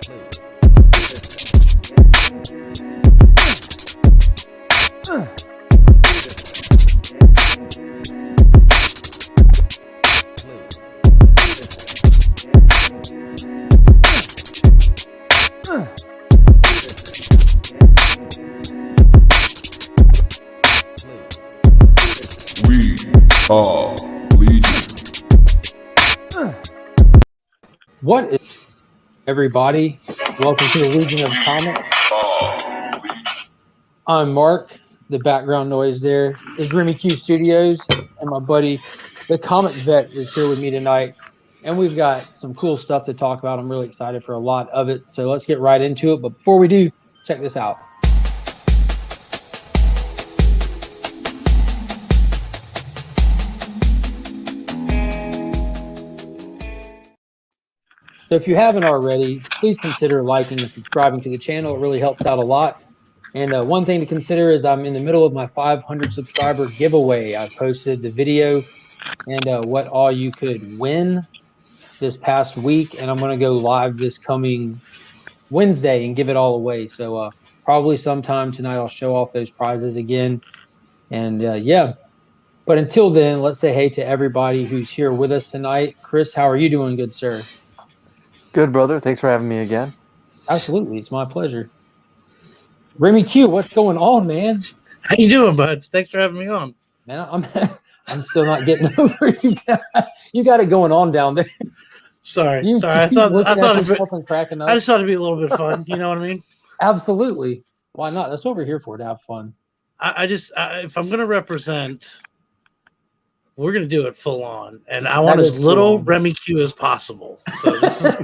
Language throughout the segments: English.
We are Legion. What is everybody? Welcome to the Legion of Comics. I'm Mark. The background noise there is Remy Q Studios, and my buddy, the Comic Vet, is here with me tonight. And we've got some cool stuff to talk about. I'm really excited for a lot of it. So let's get right into it. But before we do, check this out. So if you haven't already, please consider liking and subscribing to the channel. It really helps out a lot. And one thing to consider is I'm in the middle of my 500 subscriber giveaway. I posted the video and what all you could win this past week. And I'm going to go live this coming Wednesday and give it all away. So probably sometime tonight I'll show off those prizes again. And yeah, but until then, let's say hey to everybody who's here with us tonight. Chris, how are you doing, good sir? Good, brother. Thanks for having me again. Absolutely. It's my pleasure. Remy Q, what's going on, man? How you doing, bud? Thanks for having me on. Man, I'm still not getting over you. You got it going on down there. Sorry. I thought cracking up. I just thought it'd be a little bit fun. You know what I mean? Absolutely. Why not? That's what we're here for, to have fun. If I'm gonna represent, we're gonna do it full on, and I want as little Remy Q as possible. So this is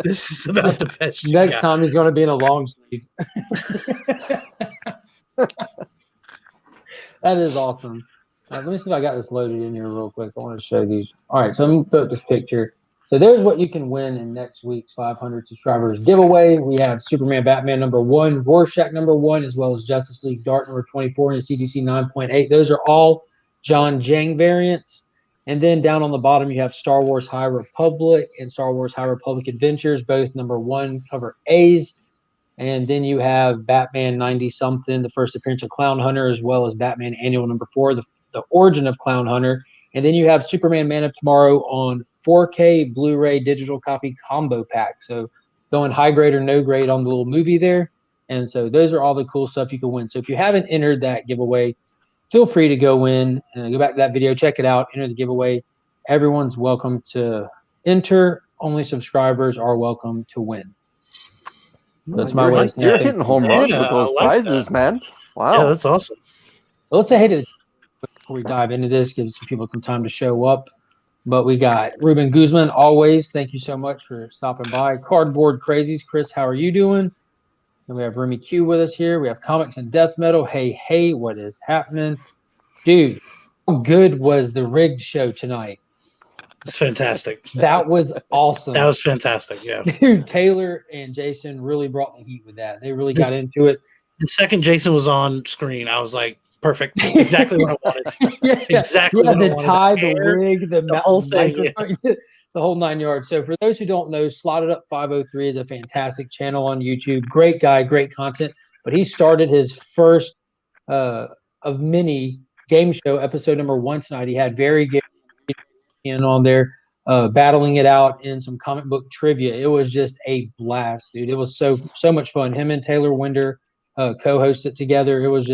this is about the best. Next time he's gonna be in a long sleeve. That is awesome. Let me see if I got this loaded in here real quick. I want to show these. All right, so I'm gonna put this picture. So there's what you can win in next week's 500 subscribers giveaway. We have Superman Batman #1, Rorschach #1, as well as Justice League Dark #24 and CGC 9.8. Those are all John Jang variants. And then down on the bottom, you have Star Wars High Republic and Star Wars High Republic Adventures, both #1 cover A's. And then you have Batman 90-something, the first appearance of Clown Hunter, as well as Batman Annual #4, the origin of Clown Hunter. And then you have Superman Man of Tomorrow on 4K Blu-ray digital copy combo pack. So going high grade or no grade on the little movie there. And so those are all the cool stuff you can win. So if you haven't entered that giveaway, feel free to go in and go back to that video, check it out, enter the giveaway. Everyone's welcome to enter. Only subscribers are welcome to win. That's my way. You're hitting home runs with those prizes, man. Wow. Yeah, that's awesome. Well, let's say hey to the before we dive into this, give some people some time to show up. But we got Ruben Guzman, always. Thank you so much for stopping by. Cardboard Crazies, Chris, how are you doing? And we have Remy Q with us here. We have Comics and Death Metal. Hey, what is happening? Dude, how good was the rigged show tonight? It's fantastic. That was awesome. That was fantastic, yeah. Dude, Taylor and Jason really brought the heat with that. They really got into it. The second Jason was on screen, I was like, perfect. Exactly what I wanted. Yeah, exactly what I wanted. The tie, the wig, the whole thing. The whole 9 yards. So for those who don't know, Slotted Up 503 is a fantastic channel on YouTube. Great guy, great content. But he started his first of many game show episode #1 tonight. He had very good in on there, battling it out in some comic book trivia. It was just a blast, dude. It was so much fun. Him and Taylor Winder co-hosted together. It was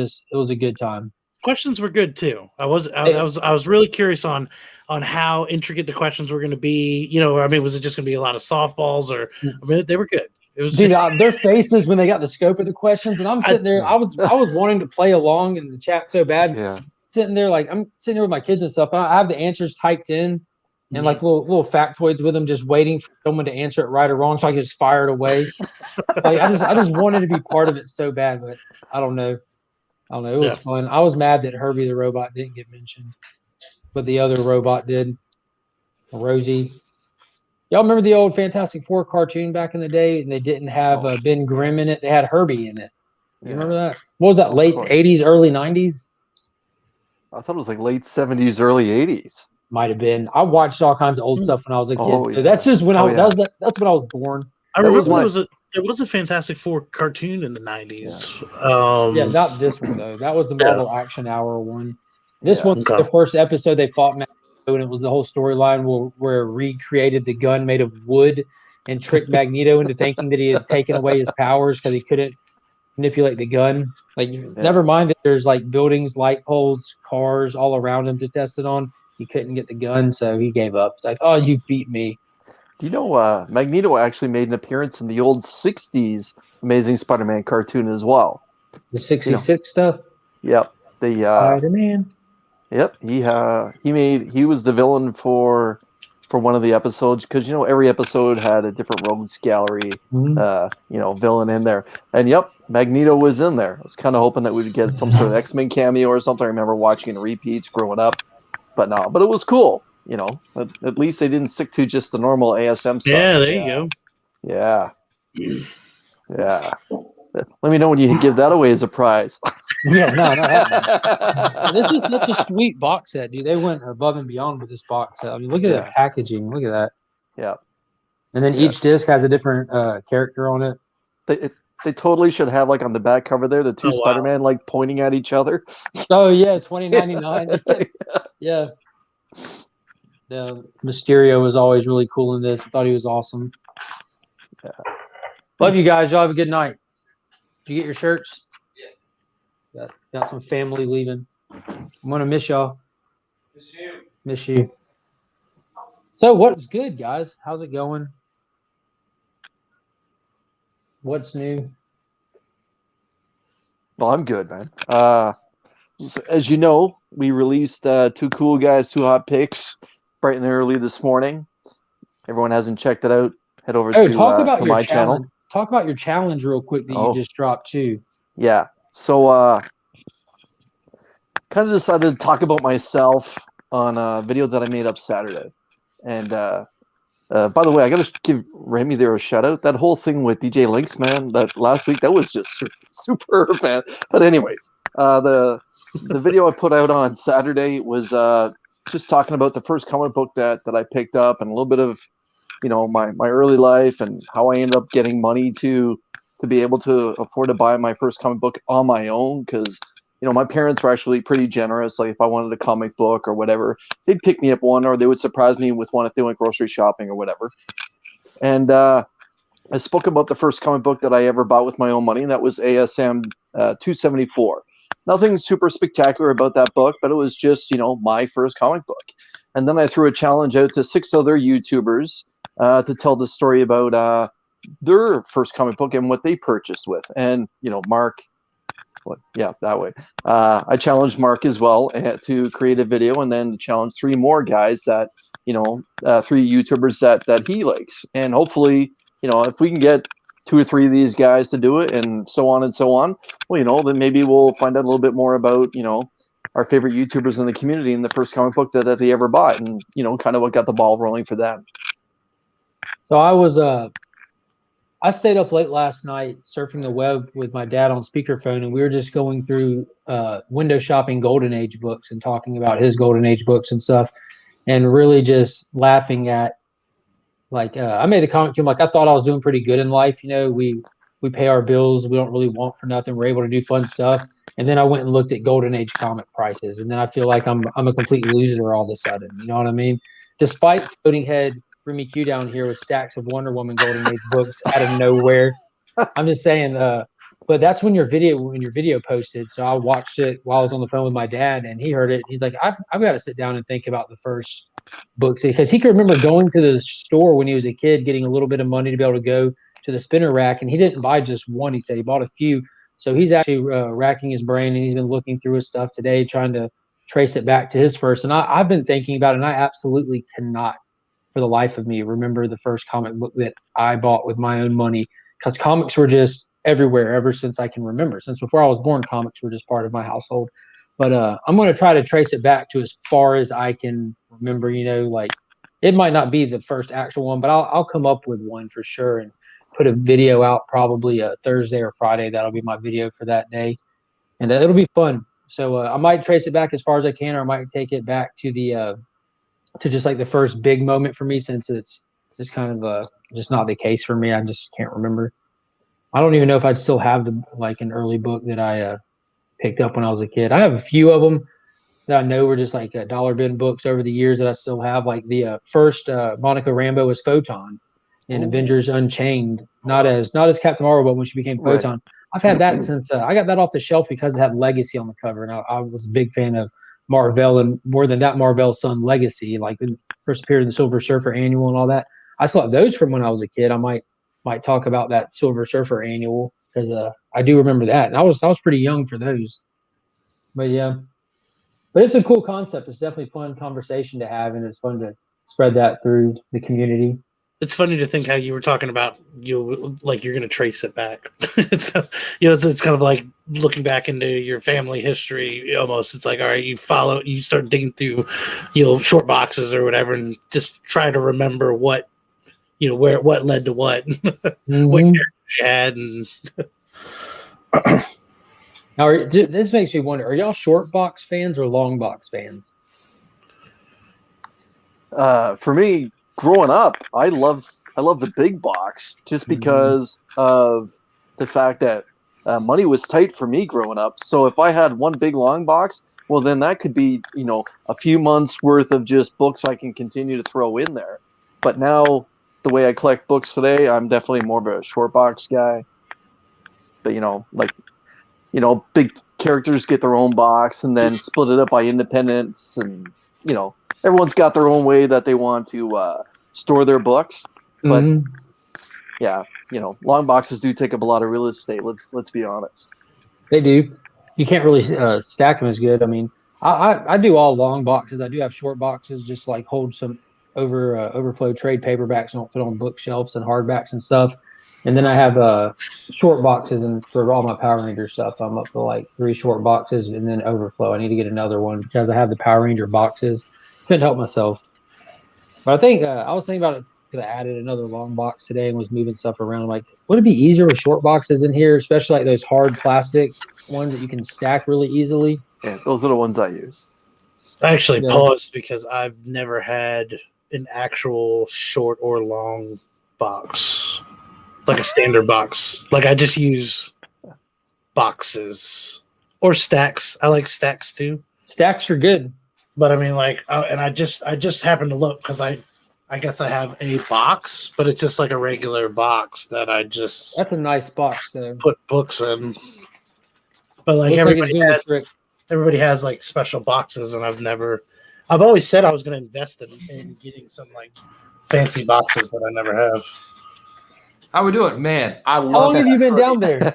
a good time. Questions were good too. I was really curious on how intricate the questions were going to be. You know, I mean, was it just going to be a lot of softballs, or I mean, they were good. It was, dude, their faces when they got the scope of the questions, and I'm sitting there. I was wanting to play along in the chat so bad. Yeah. Sitting there, like I'm sitting here with my kids and stuff. And I have the answers typed in and like little factoids with them, just waiting for someone to answer it right or wrong, so I could just fire it away. Like I just wanted to be part of it so bad, but I don't know. It was fun. I was mad that Herbie the robot didn't get mentioned, but the other robot did. Rosie. Y'all remember the old Fantastic Four cartoon back in the day? And they didn't have Ben Grimm in it. They had Herbie in it. You remember that? What was that, late 80s, early 90s? I thought it was like late 70s, early 80s. Might have been. I watched all kinds of old stuff when I was a kid. So that's just when that's when I was born. I That was remember my- there was a Fantastic Four cartoon in the 90s. Yeah, not this one though. That was the Marvel Action Hour one. This Yeah. one, Okay. the first episode, they fought Magneto, and it was the whole storyline where Reed created the gun made of wood and tricked Magneto into thinking that he had taken away his powers because he couldn't manipulate the gun. Like, never mind that there's like buildings, light poles, cars all around him to test it on. He couldn't get the gun, so he gave up. It's like, oh, you beat me. Do you know Magneto actually made an appearance in the old '60s Amazing Spider-Man cartoon as well? The 66 stuff. Yep. Spider-Man. Yep. He was the villain for one of the episodes because every episode had a different rogues gallery villain in there, and Magneto was in there. I was kind of hoping that we'd get some sort of X-Men cameo or something. I remember watching in repeats growing up, but no. But it was cool. At least they didn't stick to just the normal ASM stuff. Yeah, there you go. Yeah. Yeah. Let me know when you give that away as a prize. Yeah, no. This is such a sweet box set, dude. They went above and beyond with this box set. I mean, look at the packaging. Look at that. Yeah. And then each disc has a different character on it. They totally should have, like, on the back cover there, the two Spider-Man like pointing at each other. Oh yeah, $20.99. Yeah. The Mysterio was always really cool in this. I thought he was awesome. Yeah. Love you guys. Y'all have a good night. Did you get your shirts? Yes. Got some family leaving. I'm gonna miss y'all. Miss you. So what's good, guys? How's it going? What's new? Well, I'm good, man. As you know, we released Two Cool Guys, Two Hot Picks bright and early this morning. Everyone hasn't checked it out, head over to my channel. Talk about your challenge real quick that you just dropped too. Yeah. So kind of decided to talk about myself on a video that I made up Saturday. And by the way, I got to give Remy there a shout out. That whole thing with DJ Lynx, man, that last week, that was just superb, man. But anyways, the video I put out on Saturday was just talking about the first comic book that I picked up and a little bit of, my early life and how I ended up getting money to be able to afford to buy my first comic book on my own because, my parents were actually pretty generous. Like if I wanted a comic book or whatever, they'd pick me up one or they would surprise me with one if they went grocery shopping or whatever. And I spoke about the first comic book that I ever bought with my own money, and that was ASM 274. Nothing super spectacular about that book, but it was just, my first comic book. And then I threw a challenge out to 6 other YouTubers to tell the story about their first comic book and what they purchased with. And, Mark, that way. I challenged Mark as well to create a video and then challenge 3 more guys that, 3 YouTubers that he likes. And hopefully, if we can get 2 or 3 of these guys to do it and so on and so on, well, then maybe we'll find out a little bit more about, our favorite YouTubers in the community and the first comic book that they ever bought and, kind of what got the ball rolling for them. So I stayed up late last night surfing the web with my dad on speakerphone, and we were just going through window shopping Golden Age books and talking about his Golden Age books and stuff, and really just laughing at, like, I made the comment to him, like, I thought I was doing pretty good in life. We pay our bills. We don't really want for nothing. We're able to do fun stuff. And then I went and looked at Golden Age comic prices, and then I feel like I'm a complete loser all of a sudden. You know what I mean? Despite floating head Remy Q down here with stacks of Wonder Woman Golden Age books out of nowhere. I'm just saying, but that's when your video posted. So I watched it while I was on the phone with my dad, and he heard it. He's like, I've got to sit down and think about the first books, because he could remember going to the store when he was a kid, getting a little bit of money to be able to go to the spinner rack, and he didn't buy just one. He said he bought a few. So he's actually racking his brain, and he's been looking through his stuff today, trying to trace it back to his first. And I've been thinking about it, and I absolutely cannot, for the life of me, remember the first comic book that I bought with my own money, because comics were just everywhere ever since I can remember. Since before I was born, comics were just part of my household. But I'm going to try to trace it back to as far as I can remember. Like, it might not be the first actual one, but I'll come up with one for sure and put a video out probably Thursday or Friday. That'll be my video for that day, and it'll be fun. So I might trace it back as far as I can, or I might take it back to the to just like the first big moment for me, since it's It's just kind of just not the case for me. I just can't remember. I don't even know if I'd still have an early book that I picked up when I was a kid. I have a few of them that I know were just like dollar bin books over the years that I still have. Like the first Monica Rambeau was Photon in Avengers Unchained, not as Captain Marvel, but when she became Photon. Right. I've had that since I got that off the shelf because it had Legacy on the cover, and I was a big fan of Marvel, and more than that, Marvel's Son Legacy, like the first appeared in the Silver Surfer Annual and all that. I still have those from when I was a kid. I might talk about that Silver Surfer Annual because I do remember that, and I was pretty young for those. But yeah, but it's a cool concept. It's definitely a fun conversation to have, and it's fun to spread that through the community. It's funny to think how you were talking about you're going to trace it back. It's kind of, it's kind of like looking back into your family history. Almost, it's like, all right, you start digging through, short boxes or whatever, and just try to remember what, what led to what, what characters you had, and. Now, this makes me wonder: are y'all short box fans or long box fans? For me, growing up, I love the big box just because of the fact that money was tight for me growing up. So if I had one big long box, well, then that could be a few months worth of just books I can continue to throw in there. But now, the way I collect books today, I'm definitely more of a short box guy. But big characters get their own box and then split it up by independents, and everyone's got their own way that they want to store their books. But yeah, long boxes do take up a lot of real estate. Let's be honest. They do. You can't really stack them as good. I mean, I do all long boxes. I do have short boxes, just like hold some overflow trade paperbacks and don't fit on bookshelves and hardbacks and stuff. And then I have short boxes and for all my Power Ranger stuff. I'm up to like 3 short boxes and then overflow. I need to get another one because I have the Power Ranger boxes. Couldn't help myself. But I think I was thinking about it because I added another long box today and was moving stuff around. I'm like, would it be easier with short boxes in here, especially like those hard plastic ones that you can stack really easily? Yeah, those are the ones I use. I actually paused because I've never had an actual short or long box. Like a standard box. Like I just use boxes or stacks. I like stacks too. Stacks are good. But I mean, and I just happened to look because I guess I have a box, but it's just like a regular box that I just. That's a nice box though. Put books in. But like everybody has like special boxes, and I've always said I was going to invest in getting some like fancy boxes, but I never have. How we doing, man? I love. How long have you been down there?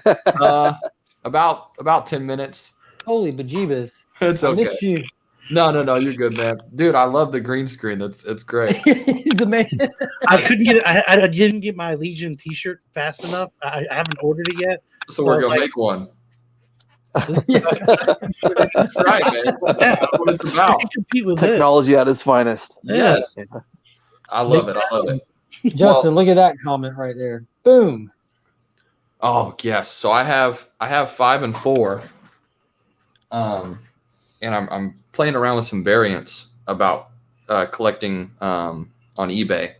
About 10 minutes. Holy bejeebus! It's okay. I missed you. No, you're good, man. Dude, I love the green screen. It's great. He's the man. I couldn't get it. I didn't get my Legion T-shirt fast enough. I haven't ordered it yet. So we're gonna make one. That's right, man. Yeah, that's what it's about. Compete with technology at its finest. Yes. I love it. Justin, look at that comment right there. Boom. Oh yes. So I have 5 and 4. And I'm playing around with some variants about collecting on eBay.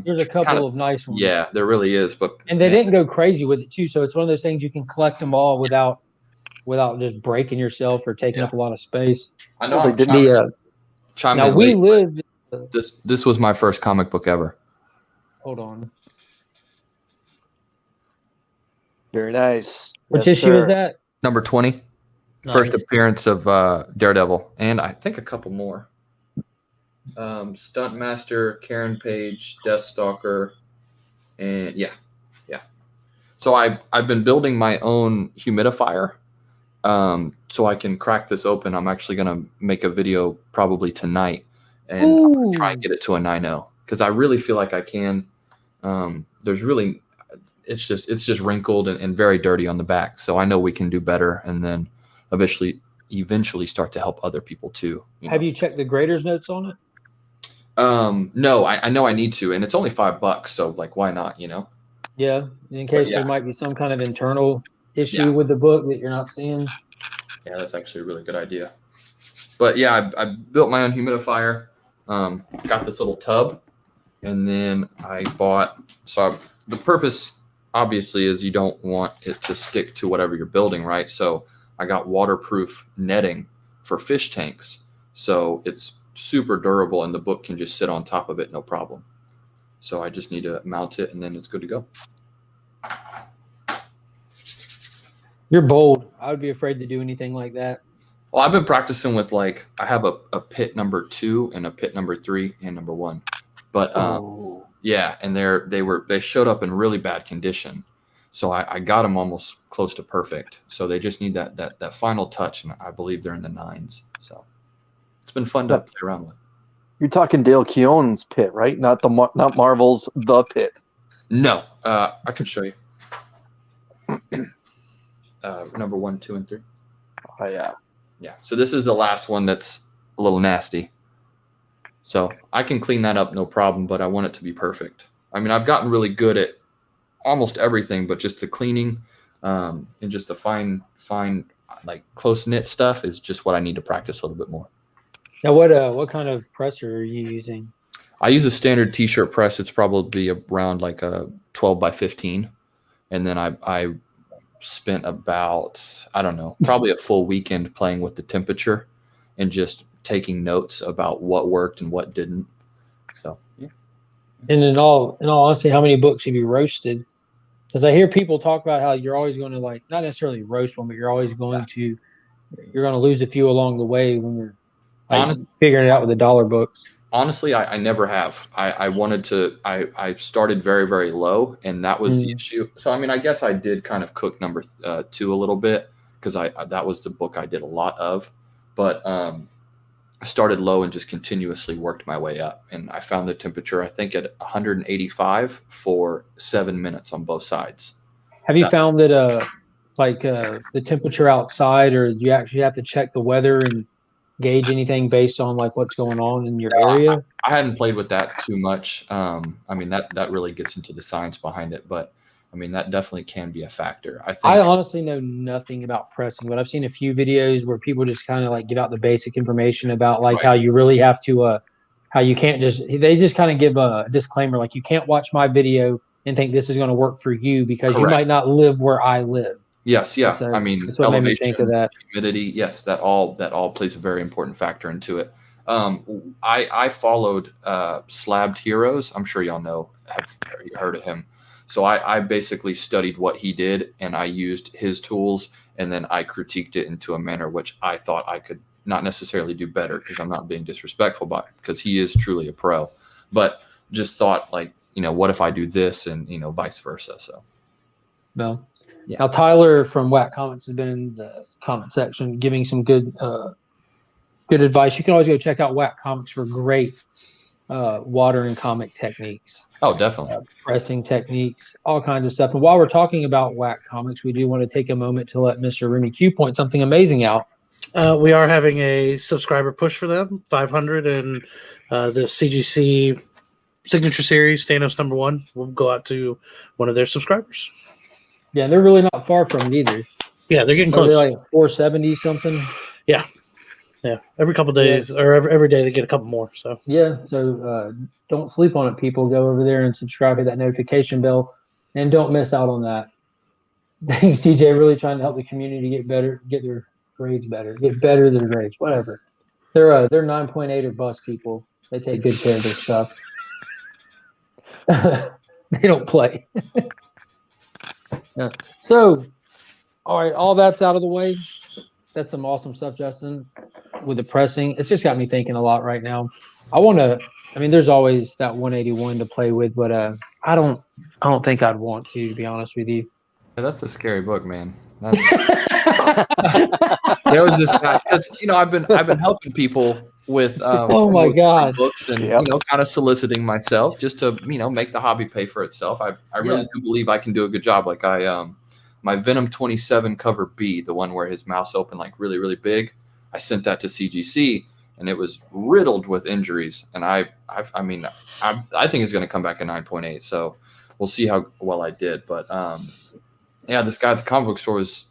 There's a couple of nice ones. Yeah, there really is. And they didn't go crazy with it too. So it's one of those things you can collect them all without just breaking yourself or taking up a lot of space. I know. They didn't. Now we live. This was my first comic book ever. Hold on. Very nice. Which issue is that? Number 20. Nice. First appearance of Daredevil, and I think a couple more. Stuntmaster, Karen Page, Deathstalker, and yeah. So I've been building my own humidifier, so I can crack this open. I'm actually gonna make a video probably tonight, and I'm gonna try and get it to a 9.0 because I really feel like I can. It's just wrinkled and very dirty on the back, so I know we can do better, and then eventually start to help other people too. Have you checked the grader's notes on it? No, I know I need to, and it's only $5, so like, why not? Yeah, in case there might be some kind of internal issue with the book that you're not seeing. Yeah, that's actually a really good idea. But yeah, I built my own humidifier. Got this little tub And then I bought, so the purpose obviously is you don't want it to stick to whatever you're building, right? So I got waterproof netting for fish tanks. So it's super durable and the book can just sit on top of it, no problem. So I just need to mount it and then it's good to go. You're bold. I would be afraid to do anything like that. Well, I've been practicing with I have a pit number 2 and a pit number 3 and number 1. But yeah, and they showed up in really bad condition. So I got them almost close to perfect. So they just need that final touch, and I believe they're in the 9s. So it's been fun to play around with. You're talking Dale Keown's pit, right? Not Marvel's The Pit. No, I can show you. Number 1, 2, and 3. Oh yeah. Yeah. So this is the last one that's a little nasty. So I can clean that up, no problem, but I want it to be perfect. I mean, I've gotten really good at almost everything, but just the cleaning and just the fine, like close knit stuff is just what I need to practice a little bit more. Now, what kind of presser are you using? I use a standard t-shirt press. It's probably around like a 12 by 15. And then I spent about, I don't know, probably a full weekend playing with the temperature and just taking notes about what worked and what didn't. So, yeah. And in all honesty, how many books have you roasted? Because I hear people talk about how you're always going to not necessarily roast one, but you're always going to lose a few along the way when you're figuring it out with the dollar books. Honestly, I never have. I wanted to. I started very, very low, and that was the issue. So I mean, I guess I did kind of cook number 2 a little bit because that was the book I did a lot of. But I started low and just continuously worked my way up, and I found the temperature I think at 185 for 7 minutes on both sides. Have you found that the temperature outside, or you actually have to check the weather and gauge anything based on what's going on in your area? I hadn't played with that too much. I mean, that really gets into the science behind it, but I mean, that definitely can be a factor. I honestly know nothing about pressing, but I've seen a few videos where people just kind of give out the basic information about how you really have to, how you can't they just kind of give a disclaimer, you can't watch my video and think this is going to work for you because you might not live where I live. Yes, yeah. So I mean, that's what made me think of that. Humidity, yes, that all plays a very important factor into it. I followed Slabbed Heroes. I'm sure y'all have heard of him. So I basically studied what he did, and I used his tools, and then I critiqued it into a manner which I thought I could not necessarily do better, because I'm not being disrespectful, but because he is truly a pro. But just thought what if I do this, and vice versa. So no. Yeah. Now, Tyler from Whack Comics has been in the comment section giving some good advice. You can always go check out Whack Comics for great watering comic techniques. Oh, definitely. Pressing techniques, all kinds of stuff. And while we're talking about Whack Comics, we do want to take a moment to let Mr. Remy Q point something amazing out. We are having a subscriber push for them, 500, and the CGC Signature Series, Thanos #1, will go out to one of their subscribers. Yeah, they're really not far from it either. Yeah, they're getting close. They're 470 something. Yeah. Every couple of days, or every day they get a couple more. So don't sleep on it, people. Go over there and subscribe to that notification bell, and don't miss out on that. Thanks, TJ. Really trying to help the community get better, get their grades better, get better their grades, whatever. They're 9.8 or bust people. They take good care of their stuff. They don't play. Yeah. So, all right, all that's out of the way. That's some awesome stuff, Justin, with the pressing. It's just got me thinking a lot right now. There's always that 181 to play with, but I don't think I'd want to be honest with you. Yeah, that's a scary book, man. There was this guy, because I've been helping people with oh my god books, and kind of soliciting myself just to make the hobby pay for itself. I really do believe I can do a good job. Like my Venom 27 cover B, the one where his mouth's open really, really big, I sent that to CGC, and it was riddled with injuries. And I think it's going to come back at 9.8. So we'll see how well I did. But this guy at the comic book store was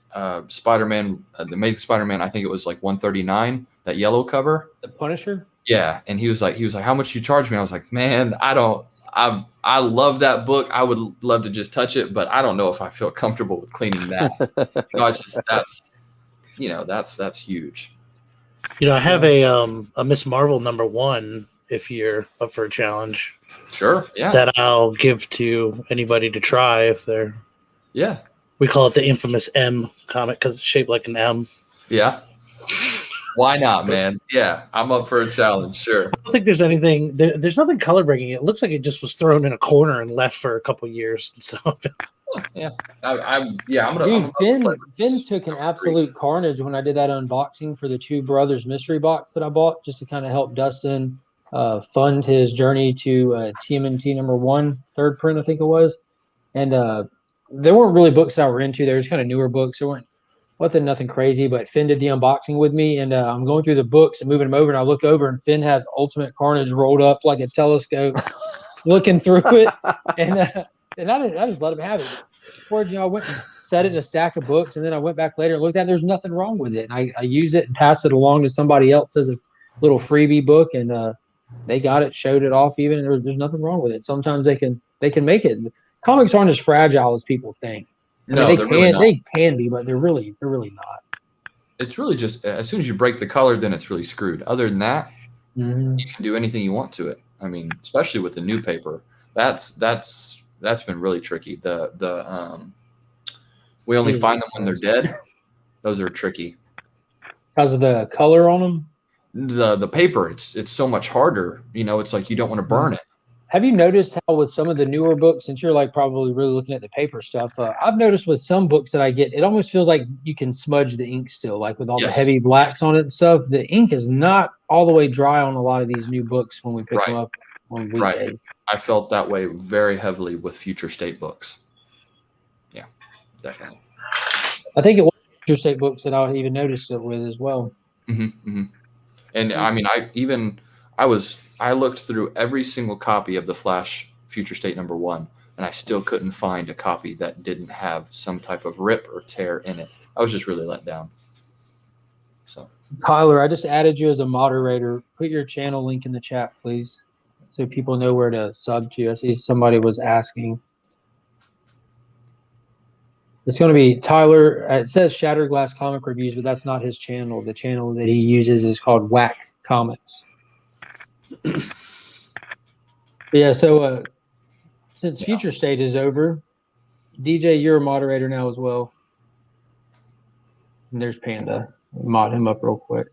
Spider-Man, the Amazing Spider-Man. I think it was 139, that yellow cover. The Punisher. Yeah, and he was like, how much you charge me? I was like, man, I don't I love that book. I would love to just touch it, but I don't know if I feel comfortable with cleaning that. It's just that's huge. I have a Miss Marvel #1 if you're up for a challenge. Sure. Yeah. That I'll give to anybody to try if they're. Yeah. We call it the infamous M comic because it's shaped like an M. Yeah. Why not, man? Yeah, I'm up for a challenge. Sure. I don't think there's anything. There's nothing color breaking. It looks like it just was thrown in a corner and left for a couple years. So. Yeah. I'm gonna. Dude, I'm Finn took an absolute carnage when I did that unboxing for the Two Brothers mystery box that I bought just to kind of help Dustin fund his journey to TMNT #1, third print, I think it was. And there weren't really books I were into. There was kind of newer books. There wasn't nothing crazy, but Finn did the unboxing with me, and I'm going through the books and moving them over, and I look over, and Finn has Ultimate Carnage rolled up like a telescope, looking through it, and I just let him have it. Before, I went and set it in a stack of books, and then I went back later and looked at it. There's nothing wrong with it. And I use it and pass it along to somebody else as a little freebie book, and they got it, showed it off even, and there's nothing wrong with it. Sometimes they can make it. Comics aren't as fragile as people think. No, they can be, but they're really not. It's really just as soon as you break the color, then it's really screwed. Other than that, you can do anything you want to it. I mean, especially with the new paper, that's been really tricky. We only find them when they're dead. Those are tricky because of the color on them. The paper, it's so much harder. It's like you don't want to burn it. Have you noticed how with some of the newer books, since you're like probably really looking at the paper stuff, I've noticed with some books that I get, it almost feels like you can smudge the ink still, like with all the heavy blacks on it and stuff. The ink is not all the way dry on a lot of these new books when we pick them up on weekdays. Right. I felt that way very heavily with Future State books. Yeah, definitely. I think it was Future State books that I even noticed it with as well. Mm-hmm. And I mean, I looked through every single copy of the Flash Future State #1, and I still couldn't find a copy that didn't have some type of rip or tear in it. I was just really let down. So, Tyler, I just added you as a moderator. Put your channel link in the chat, please, so people know where to sub to. I see somebody was asking. It's going to be Tyler. It says Shattered Glass Comic Reviews, but that's not his channel. The channel that he uses is called Whack Comics. Yeah, so since Future State is over, DJ, you're a moderator now as well. And there's Panda. Mod him up real quick.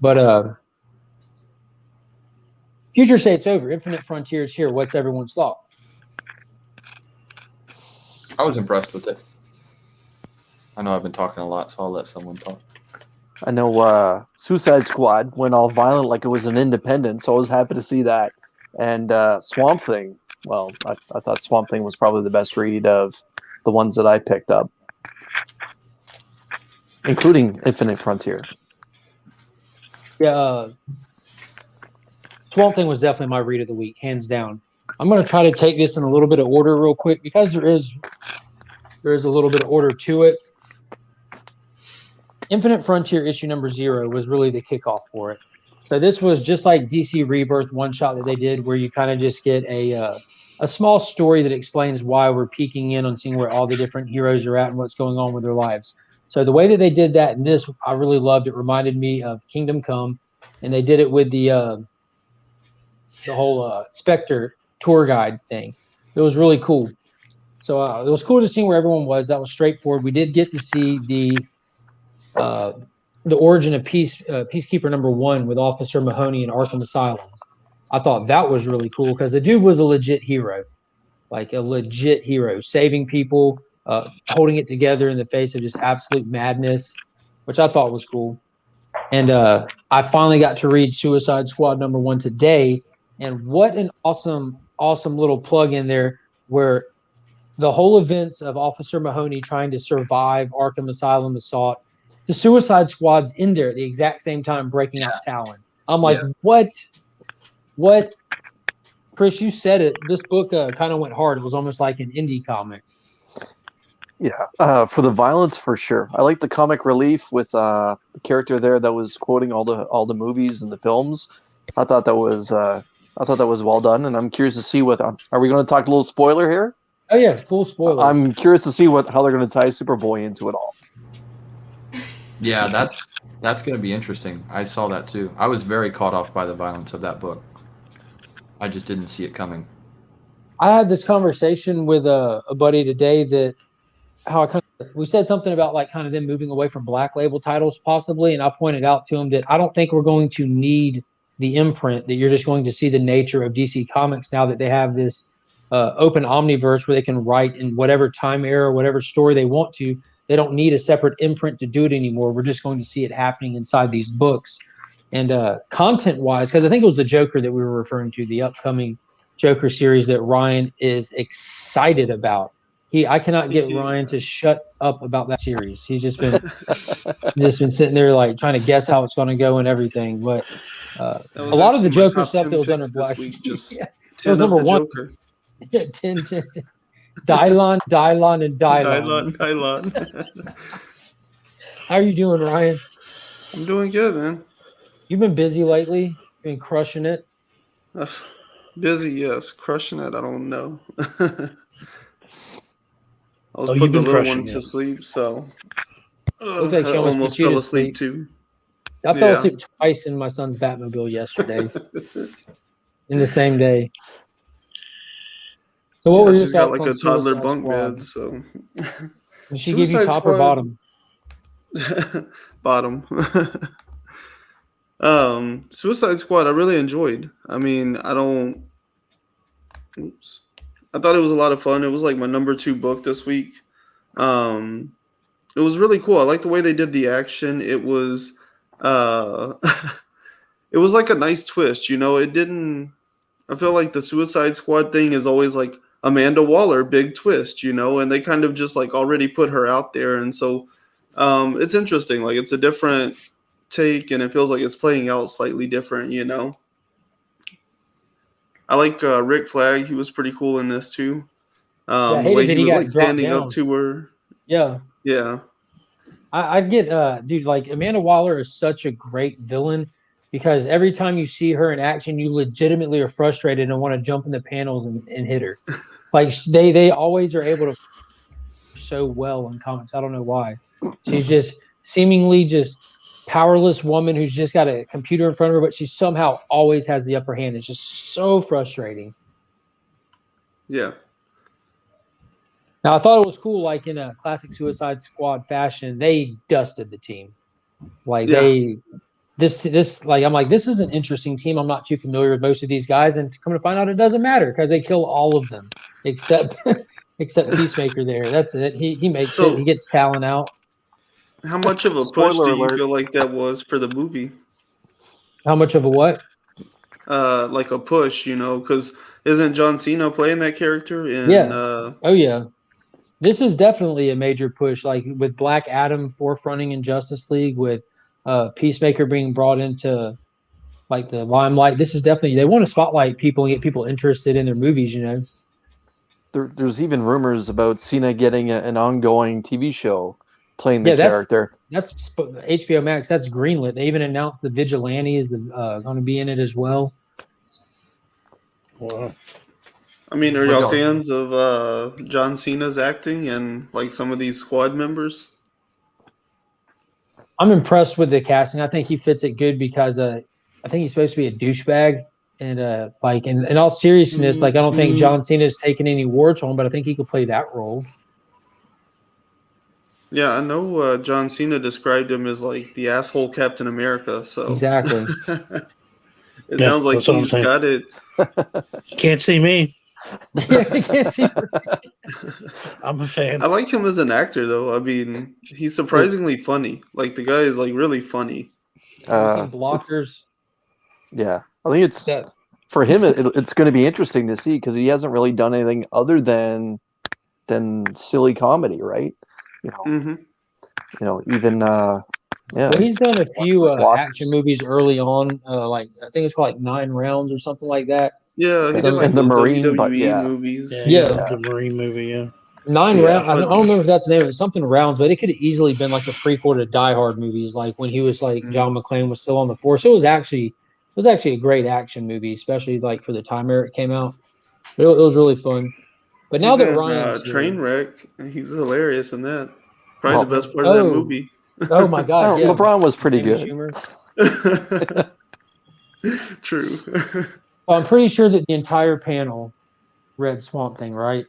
But Future State's over. Infinite Frontiers here. What's everyone's thoughts? I was impressed with it. I know I've been talking a lot, so I'll let someone talk. I know Suicide Squad went all violent like it was an independent, so I was happy to see that. And Swamp Thing, well, I thought Swamp Thing was probably the best read of the ones that I picked up, including Infinite Frontier. Yeah, Swamp Thing was definitely my read of the week, hands down. I'm going to try to take this in a little bit of order real quick because there is a little bit of order to it. Infinite Frontier issue #0 was really the kickoff for it. So this was just like DC Rebirth one-shot that they did where you kind of just get a small story that explains why we're peeking in on seeing where all the different heroes are at and what's going on with their lives. So the way that they did that in this, I really loved. It reminded me of Kingdom Come, and they did it with the whole Spectre tour guide thing. It was really cool. So it was cool to see where everyone was. That was straightforward. We did get to see the origin of Peacekeeper #1 with Officer Mahoney in Arkham Asylum. I thought that was really cool because the dude was a legit hero, like a legit hero, saving people, holding it together in the face of just absolute madness, which I thought was cool. And I finally got to read Suicide Squad #1 today, and what an awesome little plug in there where the whole events of Officer Mahoney trying to survive Arkham Asylum assault, the Suicide Squad's in there at the exact same time breaking out Talon. I'm like, what? Chris, you said it. This book kind of went hard. It was almost like an indie comic. Yeah, for the violence, for sure. I like the comic relief with the character there that was quoting all the movies and the films. I thought that was I thought that was well done, and I'm curious to see what. Are we going to talk a little spoiler here? Oh yeah, full spoiler. I'm curious to see how they're going to tie Superboy into it all. Yeah, that's going to be interesting. I saw that too. I was very caught off by the violence of that book. I just didn't see it coming. I had this conversation with a buddy today that we said something about like kind of them moving away from black label titles possibly, and I pointed out to him that I don't think we're going to need the imprint, that you're just going to see the nature of DC Comics now that they have this open omniverse where they can write in whatever time era, whatever story they want to. They don't need a separate imprint to do it anymore. We're just going to see it happening inside these books. And content-wise, because I think it was the Joker that we were referring to, the upcoming Joker series that Ryan is excited about. I cannot get Ryan to shut up about that series. He's just been sitting there like trying to guess how it's going to go and everything. But a lot of the Joker stuff that was under Black, just it was number one. Joker. 10, 10. Dylon, and Dylon. Dylon. How are you doing, Ryan? I'm doing good, man. You've been busy lately. Been crushing it. Busy, yes. Crushing it, I don't know. I was you've putting the been little one crushing to it. sleep, so Looks like she I almost almost put you fell to asleep sleep. too. I fell Yeah. asleep twice in my son's Batmobile yesterday in the same day. So what were your She's got thoughts like on a toddler Suicide bunk Squad? bed, so Did she give you Suicide top or Squad- bottom? bottom. Suicide Squad I really enjoyed. I mean, I thought it was a lot of fun. It was like my number 2 book this week. It was really cool. I like the way they did the action. It was it was like a nice twist, you know. I feel like the Suicide Squad thing is always like Amanda Waller, big twist, you know, and they kind of just like already put her out there, and so it's interesting. Like it's a different take, and it feels like it's playing out slightly different, you know. I like Rick Flag. He was pretty cool in this too. I The way hated that he he was got like dropped standing down. up to her. Yeah. Yeah. I get, dude, like Amanda Waller is such a great villain because every time you see her in action, you legitimately are frustrated and want to jump in the panels and hit her. Like they always are able to so well in comics. I don't know why. She's just seemingly just powerless woman who's just got a computer in front of her, but she somehow always has the upper hand. It's just so frustrating. Yeah. Now, I thought it was cool, like in a classic Suicide Squad fashion, they dusted the team. Like I'm like, this is an interesting team. I'm not too familiar with most of these guys, and coming to find out, it doesn't matter because they kill all of them except Peacemaker. There, that's it. He makes it. He gets Talon out. How much of a push Spoiler do you alert. feel like that was for the movie? How much of a what? Like a push, you know, because isn't John Cena playing that character? Yeah. Oh yeah. This is definitely a major push, like with Black Adam forefronting in Justice League, with Peacemaker being brought into like the limelight. This is definitely, they want to spotlight people and get people interested in their movies, you know. There's even rumors about Cena getting an ongoing TV show playing the character. That's HBO Max. That's greenlit. They even announced the Vigilante is going to be in it as well. Wow. I mean, are y'all fans of John Cena's acting and like some of these squad members? I'm impressed with the casting. I think he fits it good because I think he's supposed to be a douchebag. And like in all seriousness, like I don't think John Cena's taken any warts on, but I think he could play that role. Yeah, I know John Cena described him as like the asshole Captain America. So Exactly. It sounds like that's what I'm he's saying. got it. Can't see me. I can't see. I'm a fan. I like him as an actor, though. I mean, he's surprisingly funny. Like the guy is like really funny. Blockers. Yeah, I think it's for him. It's going to be interesting to see because he hasn't really done anything other than silly comedy, right? You know, you know, even yeah. Well, he's done a few action movies early on. Like I think it's called like 9 Rounds or something like that. Yeah, he did like the those Marine, WWE but yeah. movies. Yeah. The Marine movie. Yeah, 9 Rounds. I don't remember if that's the name of it. Something Rounds, but it could have easily been like a prequel to Die Hard movies, like when he was like John McClane was still on the force. It was actually was actually a great action movie, especially like for the time era it came out. It was really fun. But now He's that in Ryan's here, Trainwreck. He's hilarious in that. Probably Oh, the best part of that movie. oh my God, well, yeah, LeBron was pretty Amy good. Schumer. True. Well, I'm pretty sure that the entire panel read Swamp Thing, right?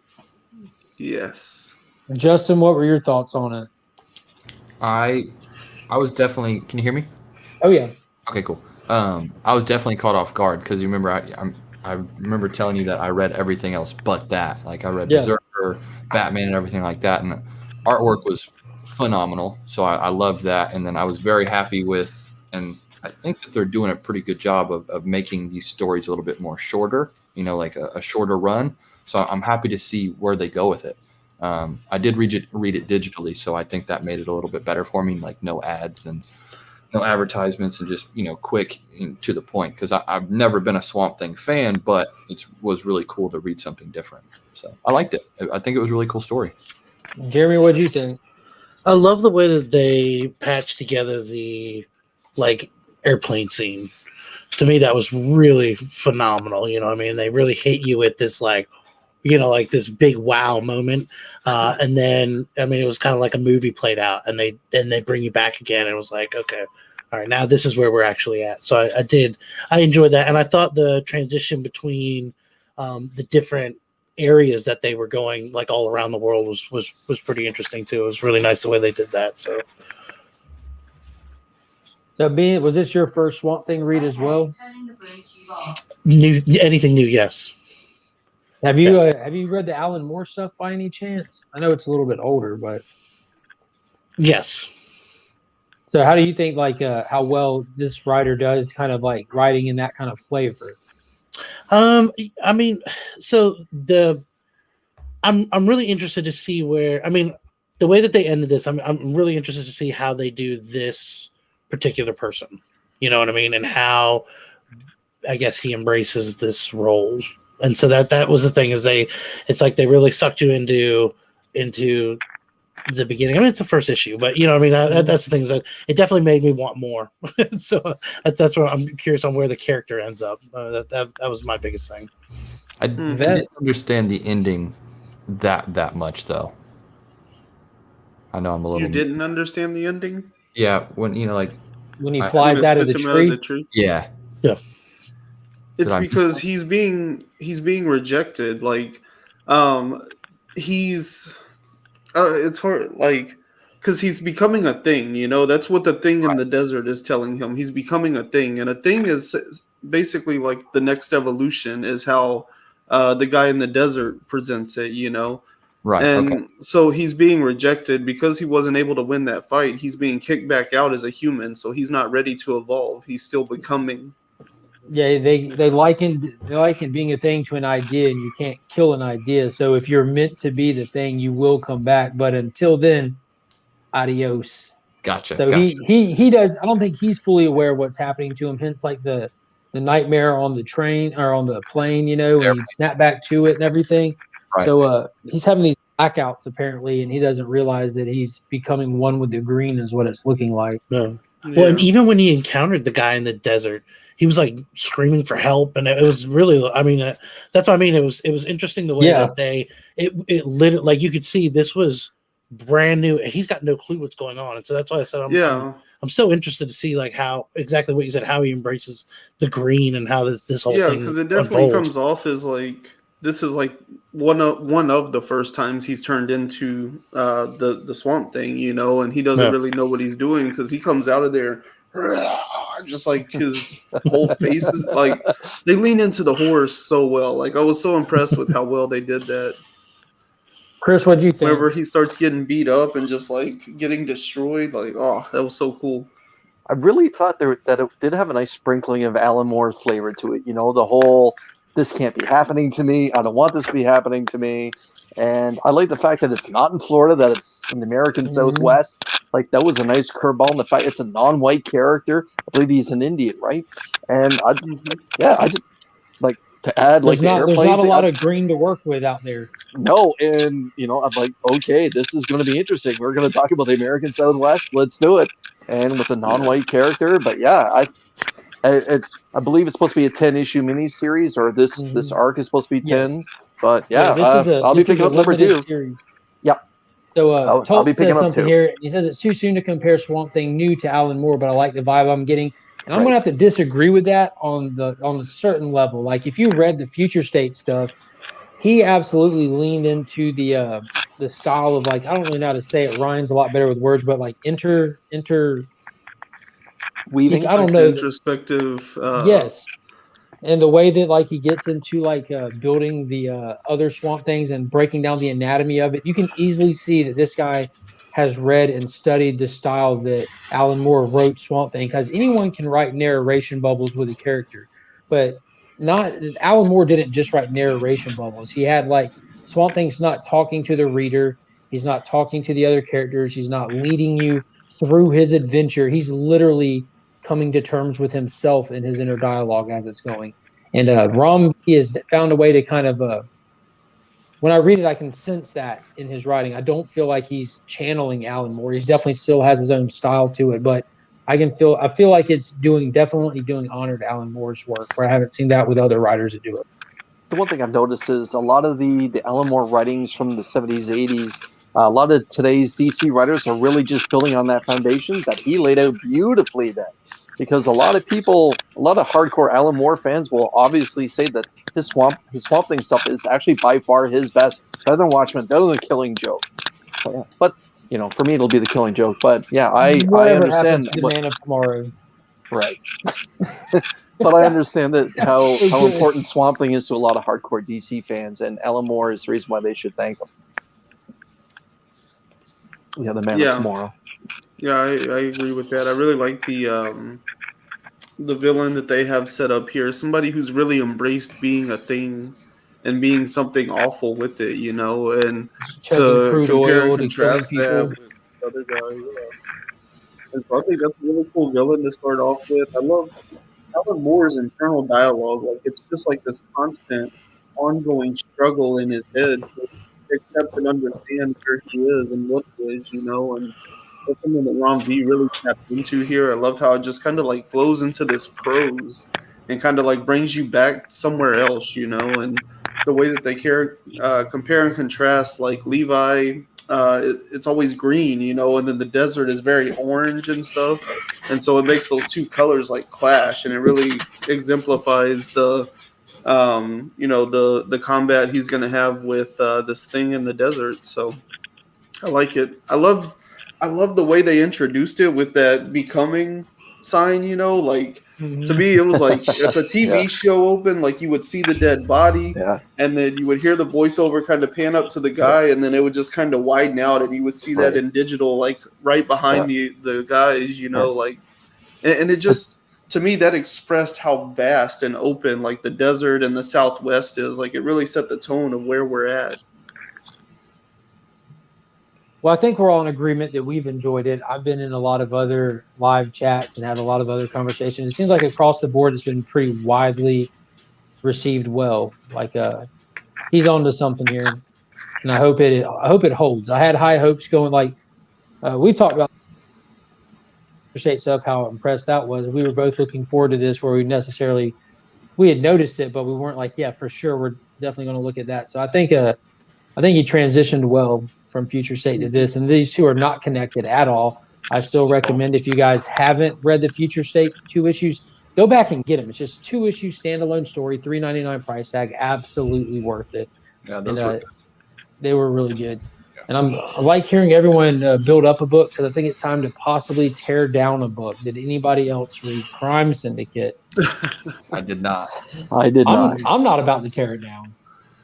Yes. Justin, what were your thoughts on it? I was definitely. Can you hear me? Oh yeah, Okay, cool. I was definitely caught off guard because you remember I remember telling you that I read everything else but that. Like I read Yeah. Berserker, Batman, and everything like that, and the artwork was phenomenal. So I loved that, and then I was very happy with, and I think that they're doing a pretty good job of making these stories a little bit more shorter. You know, like a shorter run. So I'm happy to see where they go with it. I did read it digitally, so I think that made it a little bit better for me. Like no ads and no advertisements, and just quick and to the point. Because I've never been a Swamp Thing fan, but it was really cool to read something different. So I liked it. I think it was a really cool story. Jeremy, what do you think? I love the way that they patched together the like airplane scene. To me, that was really phenomenal. You know what I mean? They really hit you with this like this big wow moment. And then, I mean, it was kind of like a movie played out, and they bring you back again. And it was like, okay, all right, now this is where we're actually at. So I enjoyed that. And I thought the transition between the different areas that they were going like all around the world was pretty interesting too. It was really nice the way they did that. So Was this your first Swamp Thing read as well? anything new? Yes. Have you read the Alan Moore stuff by any chance? I know it's a little bit older, but Yes. so how do you think how well this writer does kind of like writing in that kind of flavor? I mean, so I'm really interested to see where, I mean, the way that they ended this, I'm really interested to see how they do this particular person. You know what I mean? And how I guess he embraces this role. And so that was the thing, is it's like they really sucked you into the beginning. I mean, it's the first issue, but you know, I mean, that's the thing, is that it definitely made me want more. So that's where I'm curious on where the character ends up. That was my biggest thing. I didn't understand the ending that much though. I know I'm a little. You didn't understand the ending? Yeah, when when he flies out of the tree. Yeah. It's because he's being rejected. Like, it's hard, like, because he's becoming a thing. You know, that's what the thing in the desert is telling him. He's becoming a thing, and a thing is basically like the next evolution. Is how the guy in the desert presents it. You know. Right. And so he's being rejected because he wasn't able to win that fight. He's being kicked back out as a human, so he's not ready to evolve. He's still becoming. Yeah, they liken being a thing to an idea, and you can't kill an idea. So if you're meant to be the thing, you will come back. But until then, adios. Gotcha. So he does. I don't think he's fully aware of what's happening to him. Hence, like the nightmare on the train or on the plane, and he'd snap back to it and everything. Right. So he's having these blackouts apparently, and he doesn't realize that he's becoming one with the green, is what it's looking like. No. Well, and even when he encountered the guy in the desert, he was like screaming for help, and it was really, I mean, that's what I mean. It was interesting the way that it lit, like you could see this was brand new, and he's got no clue what's going on, and so that's why I said I'm so interested to see like how exactly what you said, how he embraces the green and how this whole thing. Because it definitely comes off as like this is like one of the first times he's turned into the Swamp Thing, and he doesn't really know what he's doing because he comes out of there just like his whole face is like they lean into the horror so well. Like I was so impressed with how well they did that. Chris, what'd you think? Whenever he starts getting beat up and just like getting destroyed, like that was so cool. I really thought that it did have a nice sprinkling of Alan Moore flavor to it. The whole this can't be happening to me. I don't want this to be happening to me. And I like the fact that it's not in Florida, that it's in the American Southwest. Like that was a nice curveball. And the fact it's a non-white character. I believe he's an Indian, right? And I just like to add there's not a lot of green to work with out there. No, and I'm like, okay, this is going to be interesting. We're going to talk about the American Southwest. Let's do it. And with a non-white character, but yeah, I believe it's supposed to be a 10-issue miniseries, or this arc is supposed to be 10. Yes. But yeah, I'll be picking up number 2. Series. Yep. So I'll Tolt be picking says up something 2. here. He says it's too soon to compare Swamp Thing new to Alan Moore, but I like the vibe I'm getting. And I'm Right. gonna have to disagree with that on a certain level. Like if you read the Future State stuff, he absolutely leaned into the style of, like, I don't really know how to say it. Ryan's a lot better with words, but like Weaving. I don't Like know. introspective. Yes. And the way that, like, he gets into like building the other Swamp Things and breaking down the anatomy of it, you can easily see that this guy has read and studied the style that Alan Moore wrote Swamp Thing, because anyone can write narration bubbles with a character, but not Alan Moore didn't just write narration bubbles. He had, like, Swamp Thing's not talking to the reader, he's not talking to the other characters, he's not leading you through his adventure. He's literally coming to terms with himself in his inner dialogue as it's going. And Ram V has found a way to kind of, when I read it, I can sense that in his writing. I don't feel like he's channeling Alan Moore. He definitely still has his own style to it, but I feel like it's definitely doing honor to Alan Moore's work, where I haven't seen that with other writers that do it. The one thing I've noticed is a lot of the Alan Moore writings from the 70s, 80s, a lot of today's DC writers are really just building on that foundation that he laid out beautifully then. Because a lot of hardcore Alan Moore fans will obviously say that his Swamp Thing stuff is actually by far his best, better than Watchmen, better than Killing Joke. So, yeah. But, for me, it'll be the Killing Joke. But yeah, I understand the Man of Tomorrow. Right. But I understand that how important Swamp Thing is to a lot of hardcore DC fans, and Alan Moore is the reason why they should thank him. Yeah, the Man of Tomorrow. Yeah, I agree with that. I really like the villain that they have set up here. Somebody who's really embraced being a thing and being something awful with it, and to compare and contrast that with the other guy. Yeah. And so I think that's a really cool villain to start off with. I love Alan Moore's internal dialogue. Like, it's just like this constant, ongoing struggle in his head to accept and understand where he is and what he is, and that's something that Ron V really tapped into here. I love how it just kind of like flows into this prose and kind of like brings you back somewhere else, and the way that they compare and contrast, like Levi, it's always green, and then the desert is very orange and stuff, and so it makes those two colors like clash, and it really exemplifies the the combat he's going to have with this thing in the desert. So I like it. I love the way they introduced it with that becoming sign, like, to me it was like if a TV show opened, like, you would see the dead body, and then you would hear the voiceover kind of pan up to the guy, and then it would just kind of widen out, and you would see that in digital, like right behind the guys, like, and it just, to me, that expressed how vast and open, like, the desert and the Southwest is. Like, it really set the tone of where we're at. Well, I think we're all in agreement that we've enjoyed it. I've been in a lot of other live chats and had a lot of other conversations. It seems like across the board, it's been pretty widely received well. Like, he's on to something here, and I hope it holds. I had high hopes going. Like, we talked about stuff, how impressed that was. We were both looking forward to this, where we had noticed it, but we weren't like, yeah, for sure, we're definitely going to look at that. So I think he transitioned well from Future State to this, and these two are not connected at all. I still recommend, if you guys haven't read the Future State 2 issues, go back and get them. It's just 2 issue standalone story, $3.99 price tag, absolutely worth it. Yeah, they were really good. And I like hearing everyone build up a book, because I think it's time to possibly tear down a book. Did anybody else read Crime Syndicate? I did not. I did not. I'm not about to tear it down.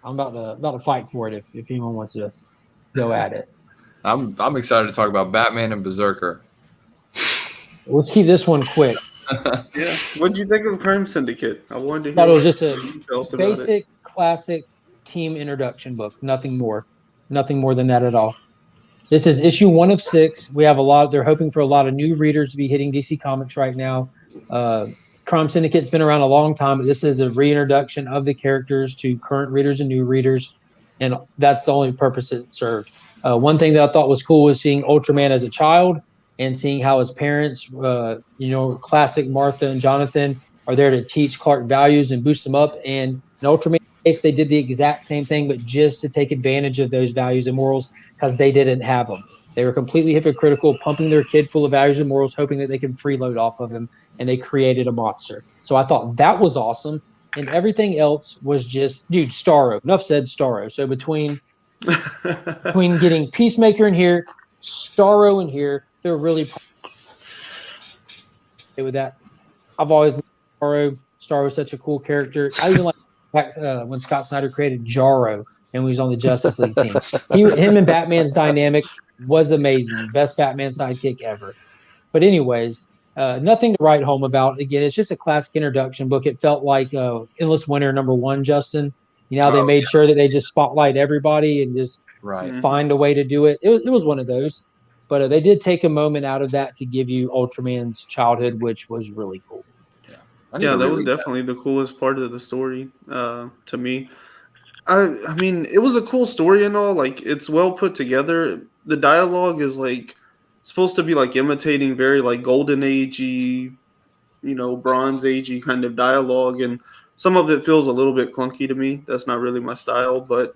I'm about to fight for it if anyone wants to go at it. I'm excited to talk about Batman and Berserker. Let's keep this one quick. Yeah. What did you think of Crime Syndicate? I wanted to hear. That was just a basic, classic team introduction book. Nothing more than that at all. This is issue 1 of 6. We have they're hoping for a lot of new readers to be hitting DC Comics right now. Crime Syndicate's been around a long time, but this is a reintroduction of the characters to current readers and new readers, and that's the only purpose it served. One thing that I thought was cool was seeing Ultraman as a child. and seeing how his parents, classic Martha and Jonathan, are there to teach Clark values and boost him up. And in Ultraman case, they did the exact same thing, but just to take advantage of those values and morals because they didn't have them. They were completely hypocritical, pumping their kid full of values and morals, hoping that they can freeload off of him, and they created a monster. So I thought that was awesome. And everything else was just, dude, Starro. Enough said, Starro. So between getting Peacemaker in here, Starro in here, they're really with that. I've always loved Starro. Starro was such a cool character. I even like when Scott Snyder created Jarro and he was on the Justice League team. Him and Batman's dynamic was amazing. Best Batman sidekick ever. But anyways, nothing to write home about. Again, it's just a classic introduction book. It felt like Endless Winter #1, Justin. They made sure that they just spotlight everybody and just find a way to do it. It was one of those. But they did take a moment out of that to give you Ultraman's childhood, which was really cool. Yeah, that was definitely the coolest part of the story to me. I mean, it was a cool story and all. Like, it's well put together. The dialogue is like supposed to be like imitating very like golden agey, bronze agey kind of dialogue, and some of it feels a little bit clunky to me. That's not really my style, but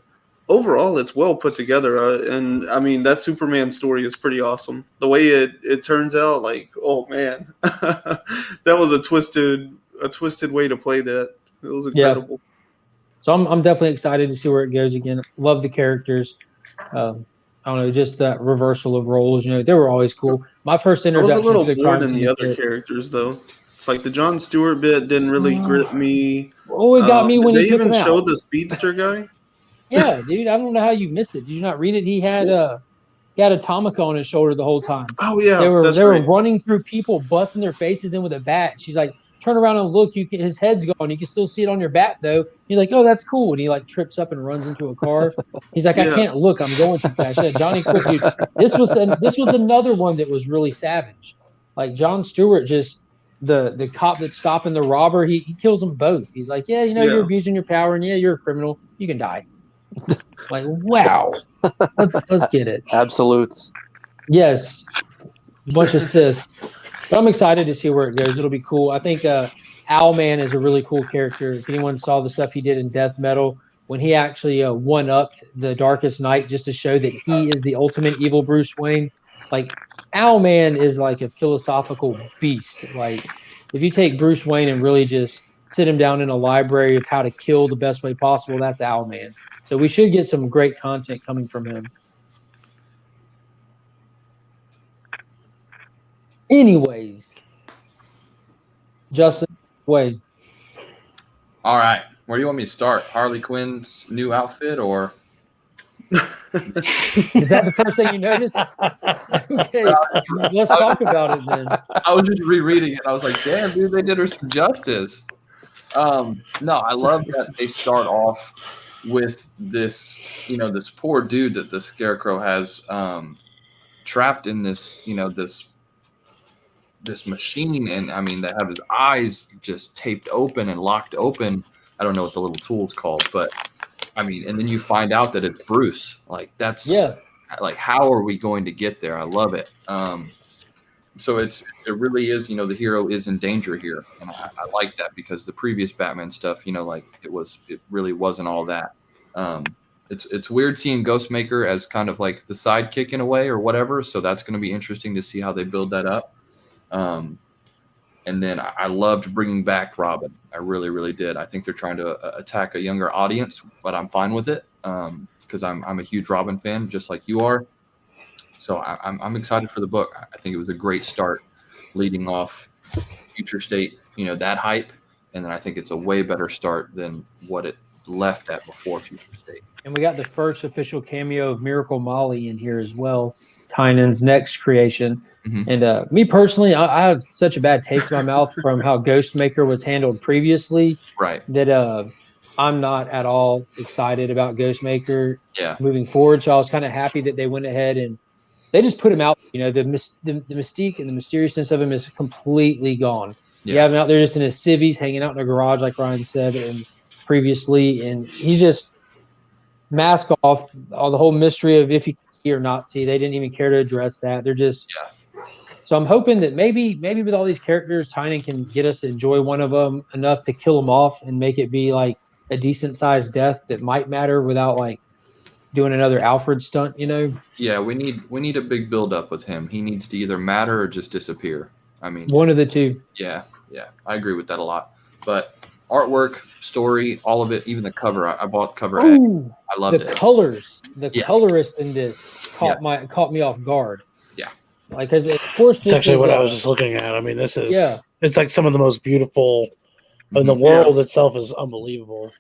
overall, it's well put together. And I mean, that Superman story is pretty awesome. The way it turns out, like, oh man, that was a twisted way to play that. It was incredible. Yeah. So I'm definitely excited to see where it goes again. Love the characters. I don't know, just that reversal of roles. They were always cool. My first introduction. I was a little to the bored in the other characters though. Like the Jon Stewart bit didn't really grip me. Oh, it got me when he took him out. They even showed the speedster guy. Yeah, dude. I don't know how you missed it. Did you not read it? He had Atomica on his shoulder the whole time. Oh yeah, they were running through people, busting their faces in with a bat. She's like, turn around and look. His head's gone. You can still see it on your bat though. He's like, oh, that's cool. And he like trips up and runs into a car. He's like, I can't look. I'm going too fast. Yeah, Johnny Quick, dude. This was another one that was really savage. Like Jon Stewart, just the cop that's stopping the robber. He kills them both. He's like, you're abusing your power, and you're a criminal. You can die. Like, wow. Let's get it. Absolutes. Yes. A bunch of Siths. But I'm excited to see where it goes. It'll be cool. I think Owlman is a really cool character. If anyone saw the stuff he did in Death Metal, when he actually one-upped the Darkest Knight just to show that he is the ultimate evil Bruce Wayne, like, Owlman is like a philosophical beast. Like, if you take Bruce Wayne and really just sit him down in a library of how to kill the best way possible, that's Owlman. So we should get some great content coming from him. Anyways, Justin, Wade. All right. Where do you want me to start? Harley Quinn's new outfit, or? Is that the first thing you noticed? Okay, let's talk about it then. I was just rereading it. I was like, damn, dude, they did her some justice. No, I love that they start off with this, this poor dude that the Scarecrow has trapped in this, this machine, and I mean, they have his eyes just taped open and locked open. I don't know what the little tool's called, but I mean, and then you find out that it's Bruce. Like, that's like, how are we going to get there? I love it. So it really is, the hero is in danger here, and I like that, because the previous Batman stuff, like it really wasn't all that. It's weird seeing Ghostmaker as kind of like the sidekick in a way or whatever. So that's going to be interesting to see how they build that up. And then I loved bringing back Robin. I really, really did. I think they're trying to attack a younger audience, but I'm fine with it, because I'm a huge Robin fan, just like you are. So I'm excited for the book. I think it was a great start, leading off Future State, that hype, and then I think it's a way better start than what it left at before Future State. And we got the first official cameo of Miracle Molly in here as well, Tynan's next creation. Mm-hmm. And me personally, I have such a bad taste in my mouth from how Ghostmaker was handled previously, right? That I'm not at all excited about Ghostmaker moving forward. So I was kind of happy that they went ahead and they just put him out. The mystique and the mysteriousness of him is completely gone. Yeah. You have him out there just in his civvies, hanging out in a garage, like Ryan said and previously, and he's just mask off all the whole mystery of if he can see or not see. They didn't even care to address that. They're just So I'm hoping that maybe with all these characters, Tynan can get us to enjoy one of them enough to kill them off and make it be like a decent sized death that might matter without like doing another Alfred stunt, you know? Yeah, we need a big build up with him. He needs to either matter or just disappear. I mean, One of the two. yeah, I agree with that a lot. But artwork, story, all of it, even the cover. I bought cover A. Ooh, I loved the it. colors, the Yes. colorist in this caught me off guard. Yeah. Like, because of course It's actually what I was just looking at. I mean, this is it's like some of the most beautiful. I mean, the world itself is unbelievable.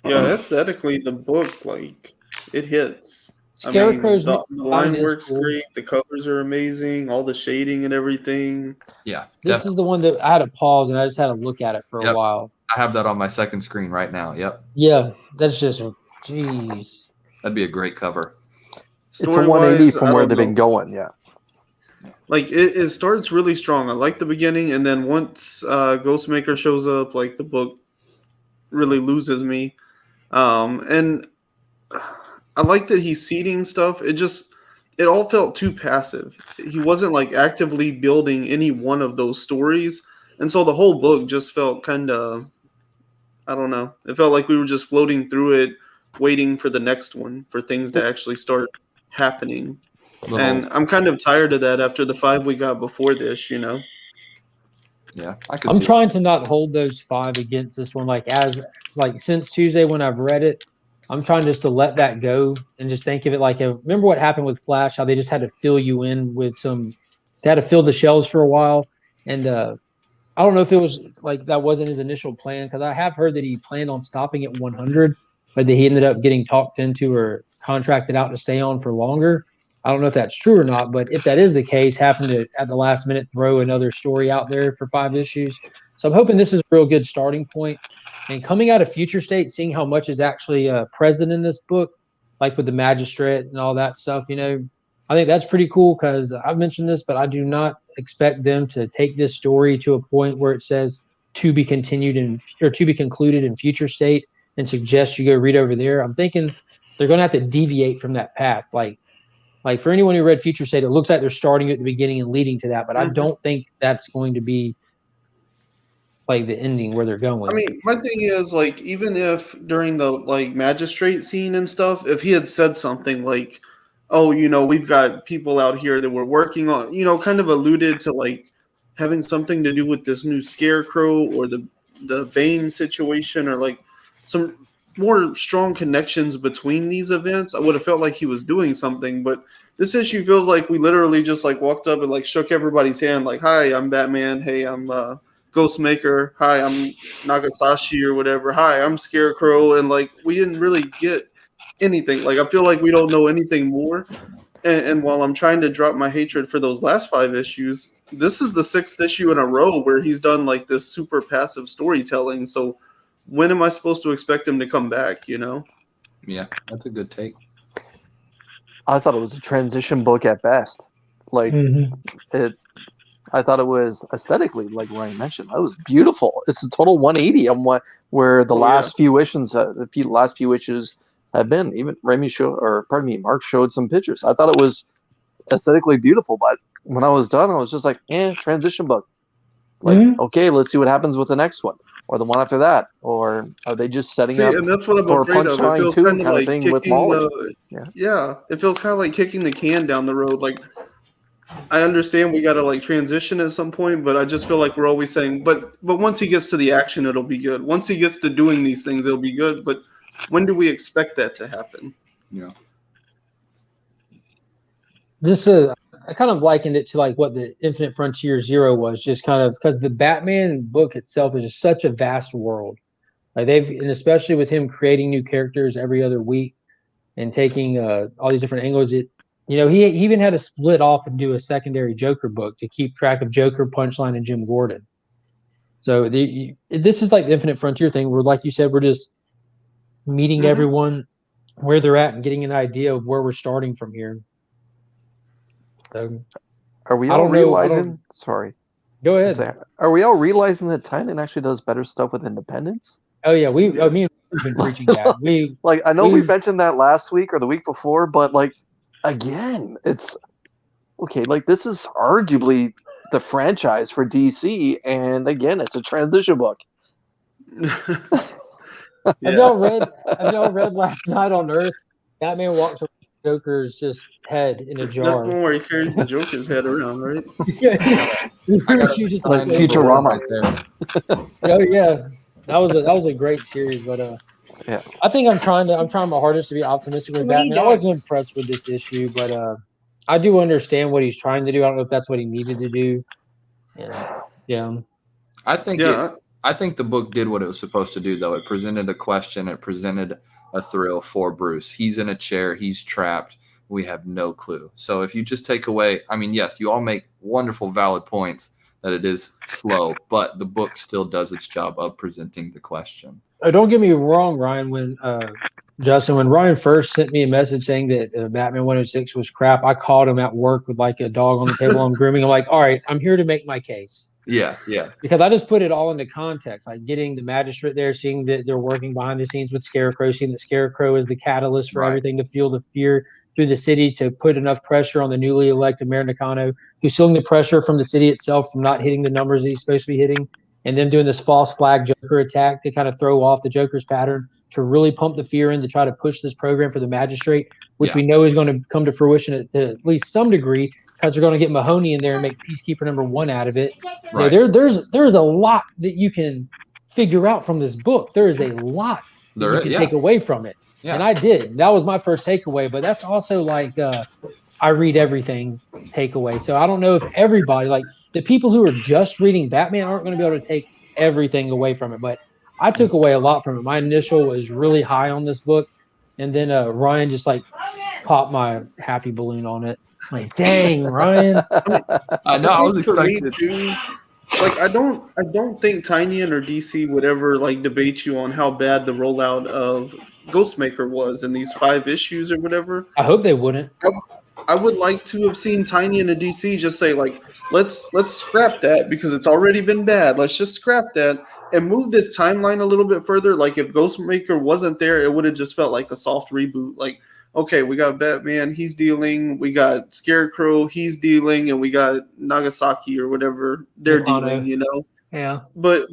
Yeah, aesthetically, the book, like, it hits. Scarecrow's the line is work's cool. great. The colors are amazing. All the shading and everything. Yeah, This is the one that I had to pause and I just had to look at it for a Yep. while. I have that on my second screen right now. Yep, Yeah, that's just, jeez. that'd be a great cover. It's a 180 Story-wise, from I where don't they've been know. going. Yeah. Like, it starts really strong. I like the beginning, and then once Ghostmaker shows up, like, the book really loses me. And I like that he's seeding stuff. It all felt too passive. He wasn't like actively building any one of those stories. And so the whole book just felt kind of, I don't know. It felt like we were just floating through it, waiting for the next one, for things to actually start happening. And I'm kind of tired of that after the 5 we got before this, you know? Yeah, I could. I'm see trying to not hold those 5 against this one. Like since Tuesday when I've read it, I'm trying just to let that go and just think of it like remember what happened with Flash, how they just had to fill you in with they had to fill the shelves for a while. And I don't know if it was like that wasn't his initial plan, because I have heard that he planned on stopping at 100, but that he ended up getting talked into or contracted out to stay on for longer. I don't know if that's true or not, but if that is the case, having to at the last minute throw another story out there for 5 issues. So I'm hoping this is a real good starting point. And coming out of Future State, seeing how much is actually present in this book, like with the magistrate and all that stuff, you know, I think that's pretty cool, because I've mentioned this, but I do not expect them to take this story to a point where it says to be continued or to be concluded in Future State and suggest you go read over there. I'm thinking they're going to have to deviate from that path. Like for anyone who read Future State, it looks like they're starting at the beginning and leading to that, but I don't think that's going to be like the ending where they're going. I mean, my thing is, like, even if during the, like, magistrate scene and stuff, if he had said something like, oh, you know, we've got people out here that we're working on, you know, kind of alluded to, like, having something to do with this new Scarecrow or the Bane situation, or, like, some more strong connections between these events, I would have felt like he was doing something. But this issue feels like we literally just, like, walked up and, like, shook everybody's hand, like, hi, I'm Batman. Hey, I'm Ghostmaker. Hi, I'm Nagasashi or whatever. Hi, I'm Scarecrow. And, like, we didn't really get anything. Like, I feel like we don't know anything more. And while I'm trying to drop my hatred for those last 5 issues, this is the 6th issue in a row where he's done, like, this super passive storytelling. So when am I supposed to expect him to come back, you know? Yeah, that's a good take. I thought it was a transition book at best. Like, I thought it was aesthetically, like Ryan mentioned, it was beautiful. It's a total 180 on where the last few issues, last few issues have been. Even Mark showed some pictures. I thought it was aesthetically beautiful, but when I was done, I was just like, transition book. Like, okay, let's see what happens with the next one, or the one after that, or are they just setting up and that's what I'm for a afraid of. It punchline feels two kind of like thing with kicking Molly? it feels kind of like kicking the can down the road. Like, I understand we got to, like, transition at some point, but I just feel like we're always saying, but once he gets to the action, it'll be good. Once he gets to doing these things, it'll be good. But when do we expect that to happen? Yeah. This I kind of likened it to like what the Infinite Frontier Zero was, just kind of because the Batman book itself is just such a vast world. Like and especially with him creating new characters every other week and taking all these different angles, he even had to split off and do a secondary Joker book to keep track of Joker, Punchline, and Jim Gordon. So this is like the Infinite Frontier thing where, like you said, we're just meeting everyone where they're at and getting an idea of where we're starting from here. Are we all realizing? Sorry. Go ahead. Are we all realizing that Tynan actually does better stuff with independence? Oh yeah, me and we've been preaching that. I know we mentioned that last week or the week before, but like again, it's okay, like this is arguably the franchise for DC, and again, it's a transition book. Have y'all read Last Night on Earth? Batman walks around with Joker's just head in a That's jar. the one where he carries the Joker's head around, right? I got She a just Like signed Futurama. right there. Oh yeah, that was a great series, but Yeah. I think I'm trying my hardest to be optimistic with Batman. I wasn't impressed with this issue, but I do understand what he's trying to do. I don't know if that's what he needed to do. Yeah. I think Yeah. I think the book did what it was supposed to do, though. It presented a question. It presented a thrill for Bruce. He's in a chair. He's trapped. We have no clue. So if you just take away, I mean, yes, you all make wonderful, valid points that it is slow, but the book still does its job of presenting the question. Oh, don't get me wrong, Ryan. When Justin, when Ryan first sent me a message saying that Batman 106 was crap, I called him at work with like a dog on the table on grooming. I'm like, all right, I'm here to make my case. Yeah. Because I just put it all into context, like getting the magistrate there, seeing that they're working behind the scenes with Scarecrow, seeing that Scarecrow is the catalyst for everything to fuel the fear through the city, to put enough pressure on the newly elected Mayor Nakano, who's feeling the pressure from the city itself from not hitting the numbers that he's supposed to be hitting, and them doing this false flag Joker attack to kind of throw off the Joker's pattern, to really pump the fear in, to try to push this program for the magistrate, which we know is going to come to fruition at least some degree, because they're going to get Mahoney in there and make Peacekeeper #1 out of it. Right. You know, there's a lot that you can figure out from this book. There is a lot that you can take away from it. Yeah. And I did. That was my first takeaway, but that's also like I read everything takeaway. So I don't know if everybody, like the people who are just reading Batman, aren't going to be able to take everything away from it. But I took away a lot from it. My initial was really high on this book, and then Ryan just like popped my happy balloon on it. Like, dang, Ryan. I know. I was think for me expecting. too, like I don't think Tynion or DC would ever like debate you on how bad the rollout of Ghostmaker was in these 5 issues or whatever. I hope they wouldn't. I would like to have seen Tynion and DC just say like, let's scrap that because it's already been bad. Let's just scrap that and move this timeline a little bit further. Like if Ghostmaker wasn't there, it would have just felt like a soft reboot. Like, okay, we got Batman, he's dealing. We got Scarecrow, he's dealing, and we got Nagasaki or whatever they're dealing. You know. Yeah. But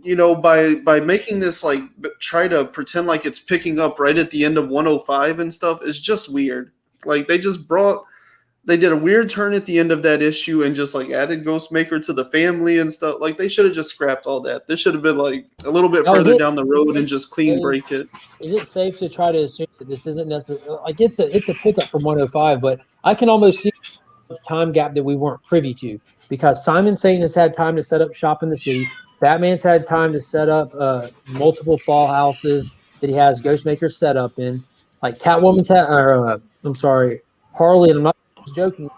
you know, by making this like try to pretend like it's picking up right at the end of 105 and stuff is just weird. Like they did a weird turn at the end of that issue and just like added Ghostmaker to the family and stuff. Like they should have just scrapped all that. This should have been like a little bit further down the road and just clean break it. Is it safe to try to assume that this isn't necessarily like it's a pickup from 105, but I can almost see the time gap that we weren't privy to, because Simon Satan has had time to set up shop in the city. Batman's had time to set up multiple fall houses that he has Ghostmaker set up in. Like Catwoman's had, Harley, and I'm not joking,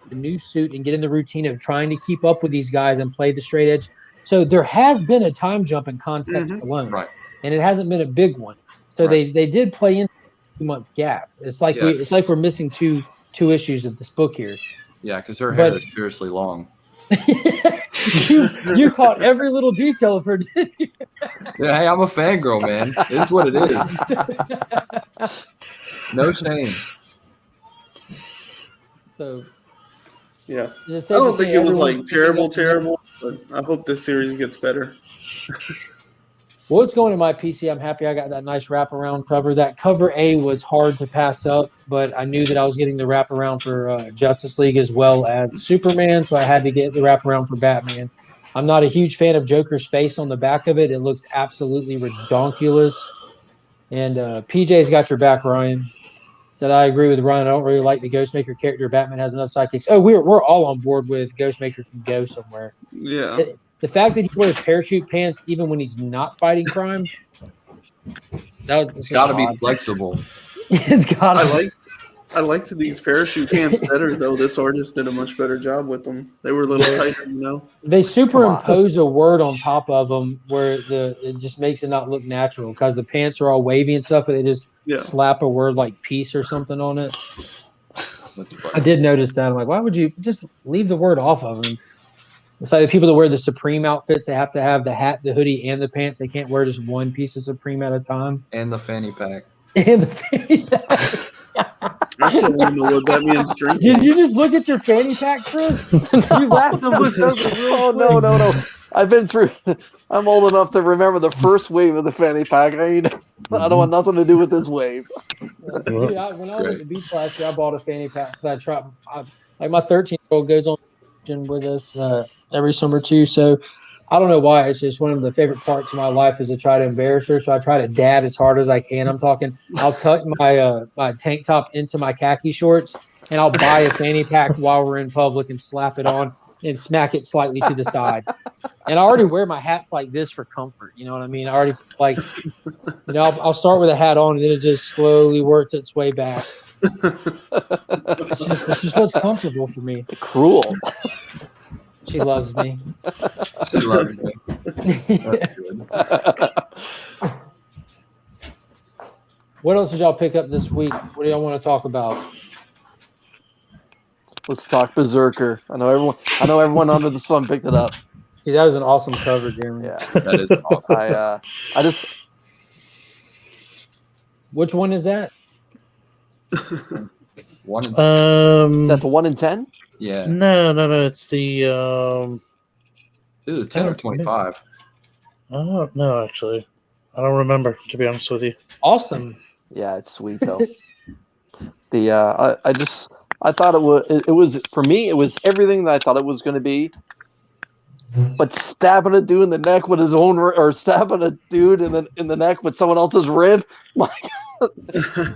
the new suit and get in the routine of trying to keep up with these guys and play the straight edge. So there has been a time jump in context alone, and it hasn't been a big one. So they did play in a 2-month gap. It's like we're missing two issues of this book here. Yeah, because her hair is seriously long. you caught every little detail of her. Yeah, hey, I'm a fangirl, man. It is what it is. No shame. So, yeah, I don't think it was like terrible, but I hope this series gets better. Well, it's going to my PC. I'm happy I got that nice wraparound cover. That cover A was hard to pass up, but I knew that I was getting the wraparound for Justice League as well as Superman, so I had to get the wraparound for Batman. I'm not a huge fan of Joker's face on the back of it. It looks absolutely redonkulous. And PJ's got your back, Ryan. Said I agree with Ryan. I don't really like the Ghostmaker character. Batman has enough sidekicks. Oh, we're all on board with Ghostmaker can go somewhere. Yeah. The fact that he wears parachute pants even when he's not fighting crime, it's got to be flexible. It's got to. I liked these parachute pants better though. This artist did a much better job with them. They were a little tighter, you know. They superimpose a word on top of them where it just makes it not look natural because the pants are all wavy and stuff, but they just slap a word like peace or something on it. I did notice that. I'm like, why would you just leave the word off of them? It's like the people that wear the Supreme outfits, they have to have the hat, the hoodie, and the pants. They can't wear just one piece of Supreme at a time. And the fanny pack. And the fanny pack. I still want to know what that man's drinking. Did you just look at your fanny pack, Chris? You laughed and looked over real Oh quick. no! I've been through. I'm old enough to remember the first wave of the fanny pack. I don't want nothing to do with this wave. Dude, when I was at Great. the beach last year, I bought a fanny pack. I tried. Like my 13-year-old goes on with us every summer too. So I don't know why. It's just one of the favorite parts of my life is to try to embarrass her. So I try to dab as hard as I can. I'm talking. I'll tuck my my tank top into my khaki shorts, and I'll buy a fanny pack while we're in public and slap it on and smack it slightly to the side. And I already wear my hats like this for comfort. You know what I mean? I already like, I'll start with a hat on, and then it just slowly works its way back. It's just what's comfortable for me. Cruel. She loves me. She loves me. That's good. What else did y'all pick up this week? What do y'all want to talk about? Let's talk Berserker. I know everyone under the sun picked it up. Dude, that was an awesome cover, Jeremy. Yeah. That is awesome. I just. Which one is that? One. That's a 1 in 10. Yeah. No. It's the Ooh, 10 or 25. oh no, actually, I don't remember, to be honest with you. Awesome. Yeah, it's sweet though. I thought it was for me. It was everything that I thought it was going to be. But stabbing a dude in the neck with his own, or stabbing a dude in the neck with someone else's rib. My God.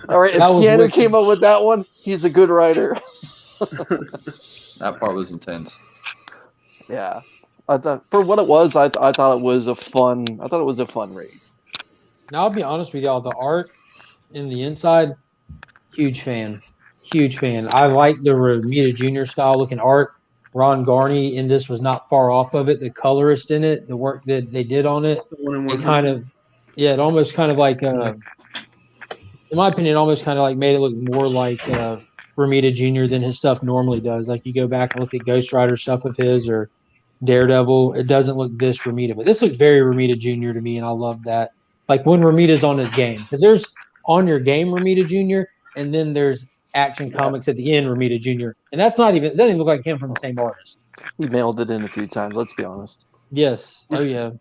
All right, if Keanu came up with that one, he's a good writer. That part was intense. Yeah, I thought for what it was, I thought it was a fun. I thought it was a fun read. Now I'll be honest with y'all. The art in the inside, huge fan. I like the Romita Jr. style looking art. Ron Garney in this was not far off of it. The colorist in it, the work that they did on it, it kind of, it almost kind of like, in my opinion, almost kind of like made it look more like Romita Jr. than his stuff normally does. Like you go back and look at Ghost Rider stuff of his or Daredevil, it doesn't look this Romita, but this looks very Romita Jr. to me, and I love that. Like when Romita's on his game, because there's on your game Romita Jr. and then there's Action Comics at the end Romita Jr. and that's not even, it doesn't even look like him from the same artist. He mailed it in a few times. Let's be honest. Yes. Oh yeah.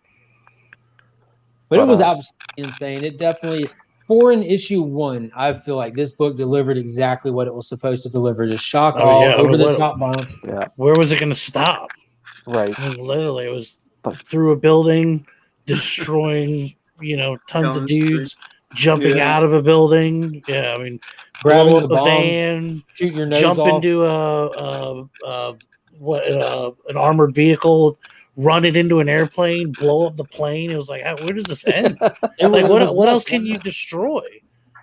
But it was absolutely insane. It definitely, for an issue 1, I feel like this book delivered exactly what it was supposed to deliver. Just shock over the top violence. Yeah. Where was it going to stop? Right. I mean, literally, it was through a building, destroying, tons of dudes, jumping out of a building. Yeah, I mean, grabbing blow the up a bomb, van, shoot your nose jump off. into an armored vehicle, run it into an airplane, blow up the plane. It was like, where does this end? What else can you destroy?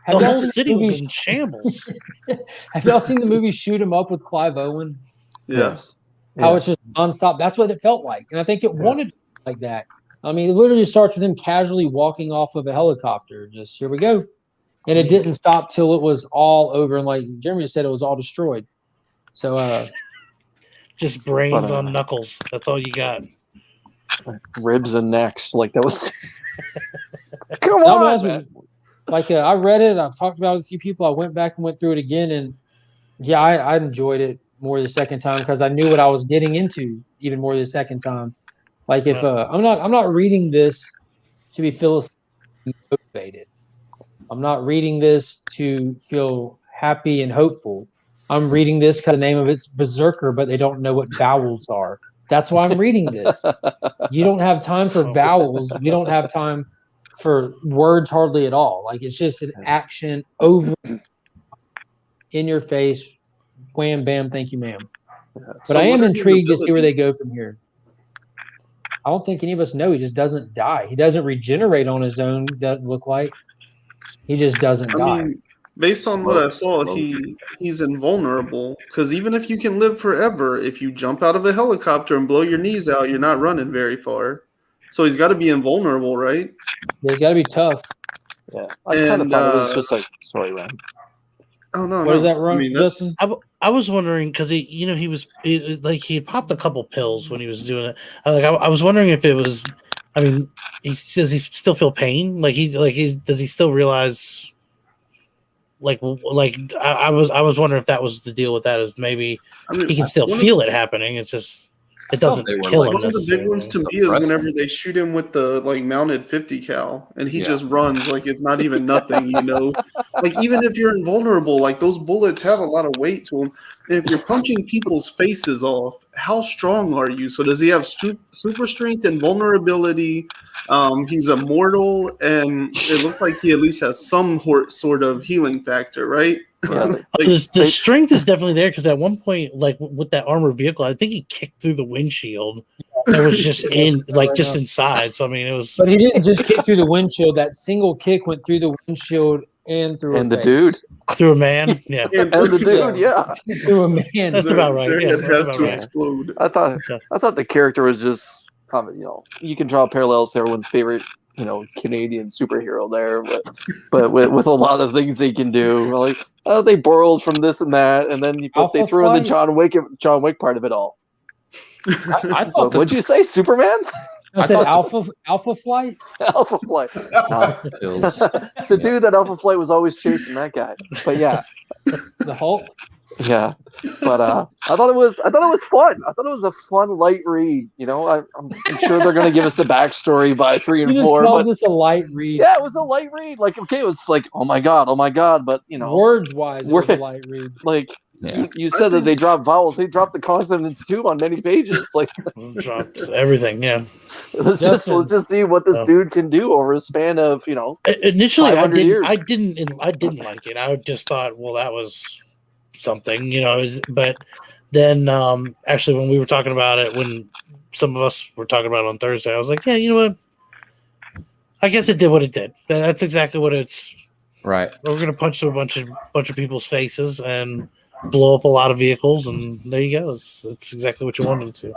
The whole city was in shambles. Have y'all seen the movie Shoot 'Em Up with Clive Owen? Yes. How it's just nonstop. That's what it felt like. And I think it wanted like that. I mean, it literally starts with him casually walking off of a helicopter. Just, here we go. And it didn't stop till it was all over. And like Jeremy said, it was all destroyed. So, just brains on knuckles. That's all you got. Ribs and necks. Like that was. Come on, man. Like I read it. I've talked about it with a few people. I went back and went through it again. And yeah, I enjoyed it more the second time because I knew what I was getting into even more the second time. Like if I'm not reading this to be philosophically motivated. I'm not reading this to feel happy and hopeful. I'm reading this because the name of it's Berserker, but they don't know what vowels are. That's why I'm reading this. You don't have time for vowels. We don't have time for words hardly at all. Like it's just an action over in your face. Wham, bam, thank you, ma'am. But I am intrigued to see where they go from here. I don't think any of us know. He just doesn't die. He doesn't regenerate on his own. Doesn't look like. He just doesn't die. Mean, based on what I saw, he's invulnerable. Because even if you can live forever, if you jump out of a helicopter and blow your knees out, you're not running very far. So he's got to be invulnerable, right? Yeah, he's got to be tough. Yeah, I kind of thought it was just like, sorry, Ryan. Oh no! What is that, Ryan? Justin? I was wondering because he had popped a couple pills when he was doing it. I was wondering if it was. I mean, does he still feel pain? Does he still realize? I was wondering if that was the deal with that, is maybe I mean, he can still feel it happening. It's just it doesn't they were kill him one of the big necessarily. ones to me is Suppressing. whenever they shoot him with the like mounted 50 cal and he Yeah. just runs like it's not even nothing, you know. Like even if you're invulnerable, like those bullets have a lot of weight to them. And if you're punching people's faces off, how strong are you? So does he have super strength and vulnerability? He's immortal, and it looks like he at least has some sort of healing factor, right? Yeah, The strength is definitely there, because at one point, like with that armored vehicle, I think he kicked through the windshield. That was just just inside. So I mean, it was. But he didn't just kick through the windshield. That single kick went through the windshield and through and a the face. dude. Through a man, yeah. And And the dude, yeah. Through a man. That's about right. Their Yeah, head that's has about to right. explode. I thought the character was just, you can draw parallels to everyone's favorite, Canadian superhero there, but with a lot of things they can do, like they borrowed from this and that, and then they threw in the John Wick part of it all. I thought What'd you say, Superman? I said Alpha Flight. Alpha Flight. The dude that Alpha Flight was always chasing that guy. But yeah, The Hulk. yeah. But I thought it was fun. I thought it was a fun, light read. I'm sure they're gonna give us a backstory by 3 and You just 4. called But this a light read. yeah, it was a light read. Like, okay, it was like, oh my god, but Words wise, it was a light read. like. Yeah. You said that they dropped vowels. They dropped the consonants too on many pages. Like, Dropped everything. Yeah. let's just see what this dude can do over a span of Initially, 500 years. I didn't like it. I just thought, well, that was something, But then, actually, when we were talking about it, when some of us were talking about it on Thursday, I was like, yeah, you know what? I guess it did what it did. That's exactly what it's. Right. We're gonna punch through a bunch of people's faces and blow up a lot of vehicles, and there you go. It's exactly what you wanted to.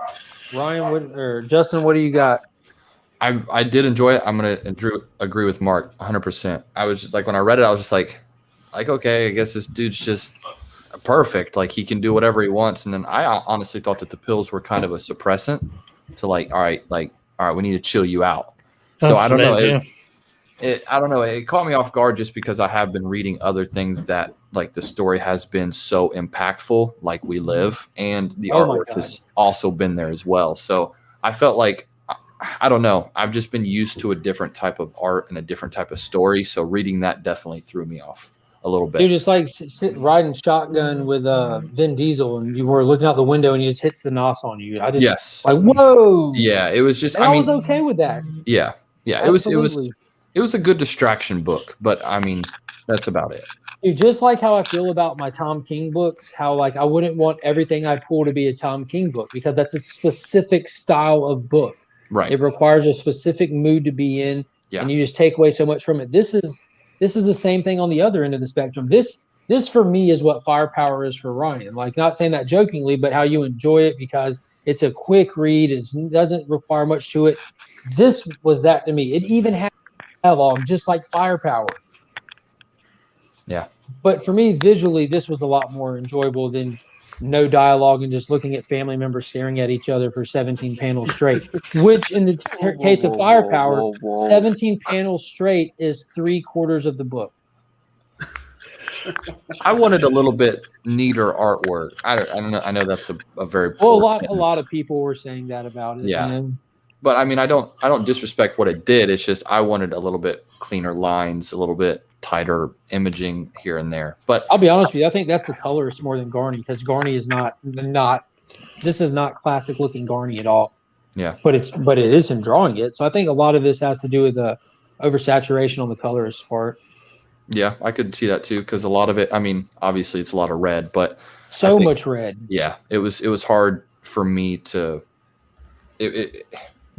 Ryan, or Justin, what do you got? I did enjoy it. I'm gonna agree with Mark 100%. I was just like, when I read it, I was just like okay, I guess this dude's just perfect. Like, he can do whatever he wants. And then I honestly thought that the pills were kind of a suppressant to all right, we need to chill you out. So I don't know. I don't know. It caught me off guard just because I have been reading other things that like the story has been so impactful, like We Live, and the artwork has also been there as well. So I felt like, I don't know, I've just been used to a different type of art and a different type of story. So reading that definitely threw me off a little bit. Dude, it's like riding shotgun with Vin Diesel, and you were looking out the window and he just hits the nos on you. I just whoa. Yeah, it was just. I was okay with that. Yeah, Absolutely. It was a good distraction book, but I mean, that's about it. Dude, just like how I feel about my Tom King books, how like I wouldn't want everything I pull to be a Tom King book, because that's a specific style of book. Right. It requires a specific mood to be in, and you just take away so much from it. This is the same thing on the other end of the spectrum. This for me is what Firepower is for Ryan. Like, not saying that jokingly, but how you enjoy it because it's a quick read. It doesn't require much to it. This was that to me. It even had dialogue, just like Firepower. Yeah. But for me, visually, this was a lot more enjoyable than no dialogue and just looking at family members staring at each other for 17 panels straight, which in the case of Firepower, 17 panels straight is 3/4 of the book. I wanted a little bit neater artwork. I don't know. I know that's a very a lot of people were saying that about it. Yeah. But I mean, I don't disrespect what it did. It's just I wanted a little bit cleaner lines, a little bit tighter imaging here and there. But I'll be honest with you, I think that's the colorist more than Garney, because Garney is not. This is not classic looking Garney at all. Yeah. But it is him drawing it. So I think a lot of this has to do with the oversaturation on the colorist part. Yeah, I could see that too, because a lot of it. I mean, obviously it's a lot of red, but much red. Yeah, it was hard for me to.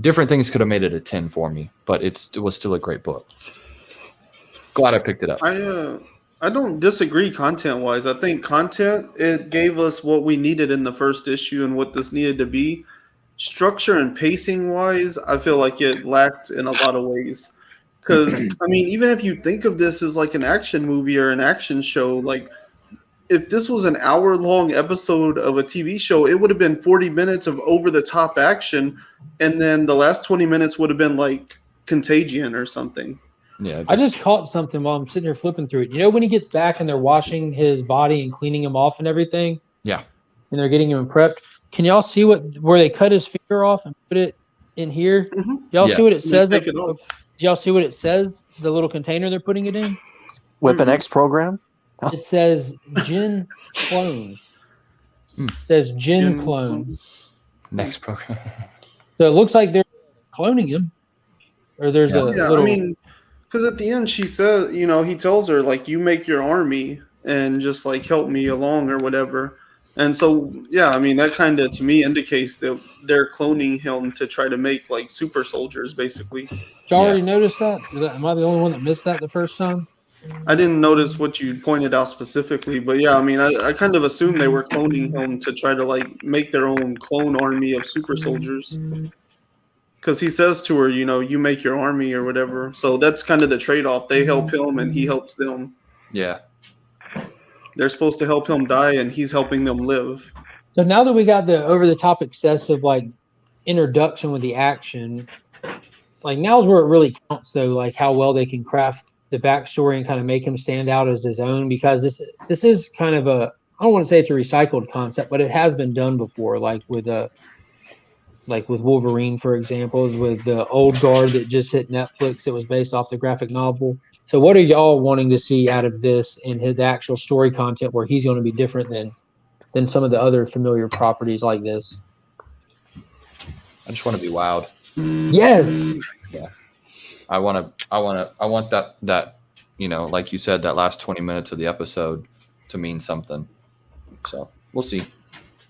Different things could have made it a 10 for me, but it was still a great book. Glad I picked it up. I don't disagree content wise. I think content, it gave us what we needed in the first issue and what this needed to be. Structure and pacing wise, I feel like it lacked in a lot of ways. Because I mean, even if you think of this as like an action movie or an action show, like if this was an hour-long episode of a TV show, it would have been 40 minutes of over-the-top action, and then the last 20 minutes would have been like Contagion or something. Yeah. I just caught something while I'm sitting here flipping through it. You know, when he gets back and they're washing his body and cleaning him off and everything, Yeah. and they're getting him prepped. Can y'all see where they cut his finger off and put it in here? Mhm. Y'all see Yes. what it And they says? take it off. Y'all see what it says? The little container they're putting it in. Weapon Mm-mm. X program. It says Gen Clone. Hmm. It says Gen Gen Clone. Next program. So it looks like they're cloning him, or there's Yeah. a Yeah, little. I mean, because at the end she says, you know, he tells her like, "You make your army and just like help me along or whatever." And so, yeah, I mean, that kind of to me indicates that they're cloning him to try to make like super soldiers, basically. Did you already notice that? Am I the only one that missed that the first time? I didn't notice what you pointed out specifically, but yeah, I mean, I kind of assumed they were cloning him to try to like make their own clone army of super soldiers. Because he says to her, you know, you make your army or whatever. So that's kind of the trade off. They help him and he helps them. Yeah. They're supposed to help him die and he's helping them live. So now that we got the over the top excessive like introduction with the action, like now's where it really counts though, like how well they can craft the backstory and kind of make him stand out as his own, because this is kind of a, I don't want to say it's a recycled concept, but it has been done before, like with Wolverine, for example, with the Old Guard that just hit Netflix that was based off the graphic novel. So what are y'all wanting to see out of this and the actual story content where he's going to be different than some of the other familiar properties like this? I just want to be wowed. Yes. I want that, you know, like you said, that last 20 minutes of the episode to mean something. So we'll see.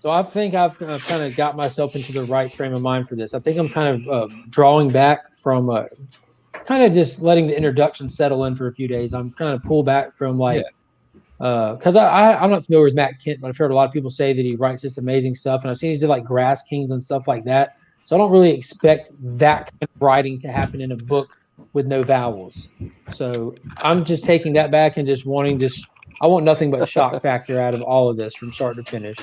So I think I've kind of got myself into the right frame of mind for this. I think I'm kind of drawing back from kind of just letting the introduction settle in for a few days. I'm kind of pull back from like, because I'm not familiar with Matt Kent, but I've heard a lot of people say that he writes this amazing stuff, and I've seen he did like Grass Kings and stuff like that. So I don't really expect that kind of writing to happen in a book with no vowels. So I'm just taking that back and just wanting I want nothing but shock factor out of all of this from start to finish.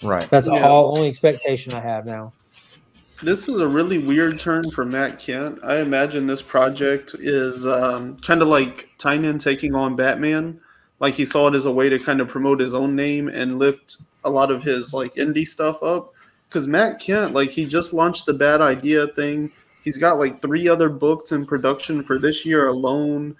Right. That's Yeah. all only expectation I have now. This is a really weird turn for Matt Kent. I imagine this project is kind of like Tynion taking on Batman. Like he saw it as a way to kind of promote his own name and lift a lot of his like indie stuff up. Because Matt Kent, like he just launched the Bad Idea thing. He's got like 3 other books in production for this year alone.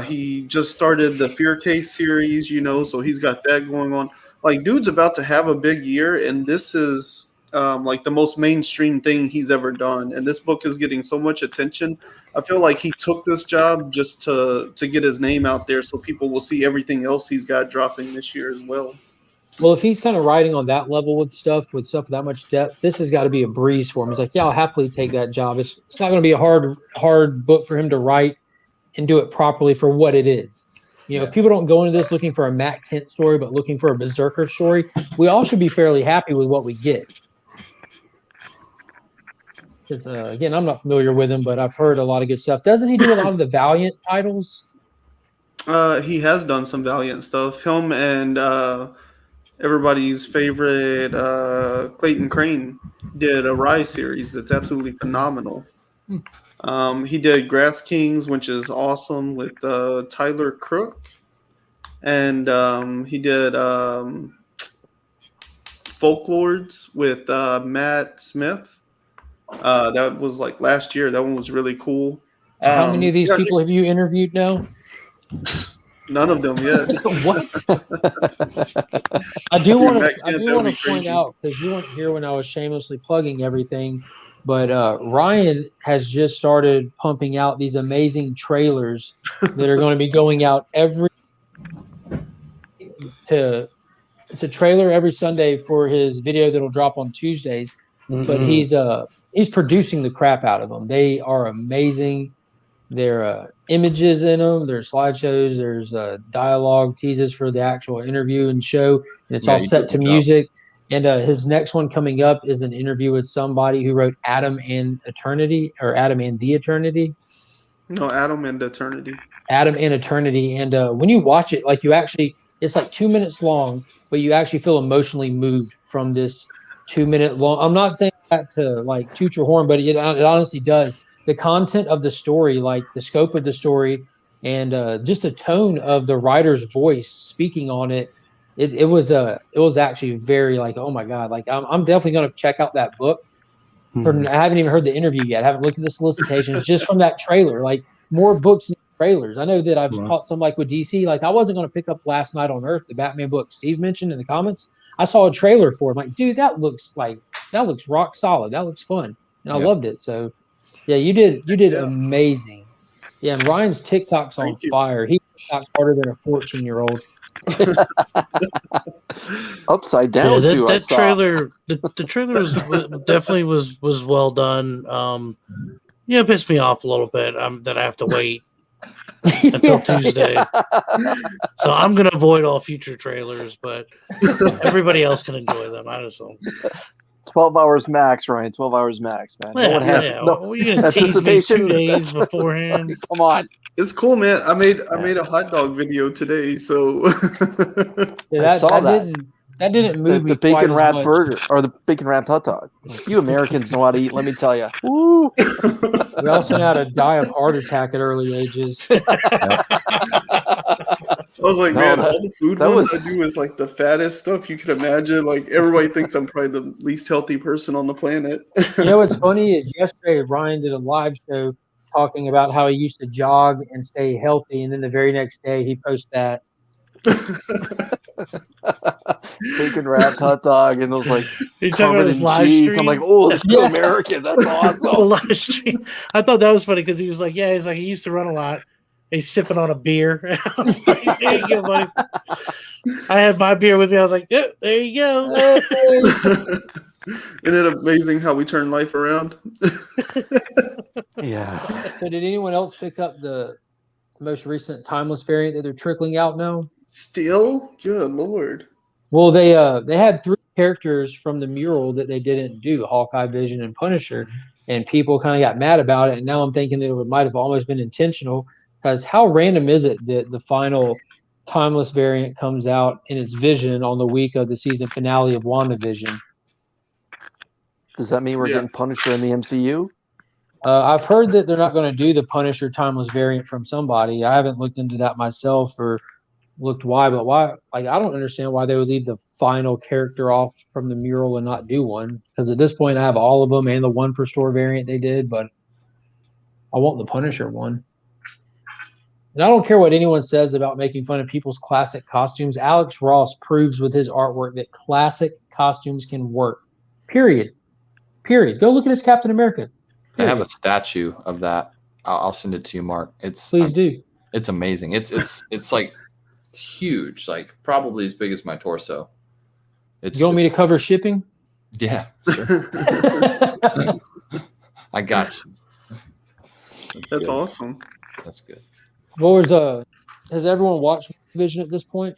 He just started the Fear Case series, you know, so he's got that going on. Like, dude's about to have a big year, and this is like the most mainstream thing he's ever done. And this book is getting so much attention. I feel like he took this job just to get his name out there, so people will see everything else he's got dropping this year as well. Well, if he's kind of writing on that level with stuff with that much depth, this has got to be a breeze for him. He's like, yeah, I'll happily take that job. It's not going to be a hard book for him to write and do it properly for what it is. You know, if people don't go into this looking for a Matt Kent story, but looking for a Berserker story, we all should be fairly happy with what we get. Because again, I'm not familiar with him, but I've heard a lot of good stuff. Doesn't he do a lot of the Valiant titles? He has done some Valiant stuff. Him and everybody's favorite Clayton Crane did a Rise series that's absolutely phenomenal. He did Grass Kings, which is awesome, with Tyler Crook, and he did Folklords with Matt Smith. That was like last year. That one was really cool. How many of these people have you interviewed now? None of them yet. What? I do want Matt Kent, that would be to point crazy. out, because you weren't here when I was shamelessly plugging everything, but Ryan has just started pumping out these amazing trailers that are going to be going out it's a trailer every Sunday for his video that'll drop on Tuesdays. But he's producing the crap out of them. They are amazing. There are images in them. There's slideshows. There's dialogue teases for the actual interview and show, and it's all you set did to a good job. music. And his next one coming up is an interview with somebody who wrote Adam and Eternity, or Adam and the Eternity. No, Adam and Eternity. Adam and Eternity. And when you watch it, like it's like 2 minutes long, but you actually feel emotionally moved from this 2 minute long. I'm not saying that to like toot your horn, but it honestly does. the content of the story, like the scope of the story, and just the tone of the writer's voice speaking on it. It was actually very like, oh my god, like I'm definitely gonna check out that book. I haven't even heard the interview yet. I haven't looked at the solicitations just from that trailer. Like more books and trailers. I know that I've Wow. caught some like with DC. Like I wasn't going to pick up Last Night on Earth, the Batman book Steve mentioned in the comments. I saw a trailer for it. I'm like, dude, that looks rock solid. That looks fun, and I Yep. loved it. So yeah, you did Yeah. amazing. Yeah, and Ryan's TikTok's on Thank you. fire. He TikToks harder than a 14-year-old. Upside down Yeah, too. I that saw. trailer, the trailer was definitely was well done. Yeah, it pissed me off a little bit. That I have to wait until Tuesday. So I'm gonna avoid all future trailers, but everybody else can enjoy them. I just don't. 12 hours max, Ryan. 12 hours max, man. No one has no Well, you're gonna tease me 2 anticipation. days beforehand. Come on. It's cool, man. I made a hot dog video today, so Yeah, I saw that. That didn't move me The quite bacon as wrapped much. burger or the bacon wrapped hot dog. You Americans know how to eat, let me tell you. Woo. We also know how to die of heart attack at early ages. I was like, No, man, that- all the food that ones was- I do is like the fattest stuff you can imagine. Like everybody thinks I'm probably the least healthy person on the planet. You know what's funny is yesterday Ryan did a live show talking about how he used to jog and stay healthy, and then the very next day he posts that. Bacon wrapped hot dog, and it was like You're talking about covered his in live cheese. stream. I'm like, oh, this Yeah. American. That's The awesome. live stream. I thought that was funny because he was like, "Yeah, he's like he used to run a lot. He's sipping on a beer." I was like, "There you go, buddy." I had my beer with me. I was like, "Yep, there you go." Isn't it amazing how we turn life around? Yeah. So did anyone else pick up the most recent Timeless variant that they're trickling out now? Still? Good Lord. Well, they had 3 characters from the mural that they didn't do, Hawkeye, Vision, and Punisher, and people kind of got mad about it. And now I'm thinking that it might have almost been intentional, because how random is it that the final Timeless variant comes out in its Vision on the week of the season finale of WandaVision? Does that mean we're Yeah. getting Punisher in the MCU? I've heard that they're not going to do the Punisher Timeless variant from somebody. I haven't looked into that myself or looked why, but why? Like, I don't understand why they would leave the final character off from the mural and not do one. Because at this point, I have all of them and the 1 per store variant they did, but I want the Punisher one. And I don't care what anyone says about making fun of people's classic costumes. Alex Ross proves with his artwork that classic costumes can work. Period. Go look at his Captain America. They have a Period. statue of that. I'll send it to you, Mark. Please do. It's amazing. It's like huge, like probably as big as my torso. It's You want me to cover shipping? yeah. Sure. I got you. That's good. awesome. That's good. What was has everyone watched Vision at this point?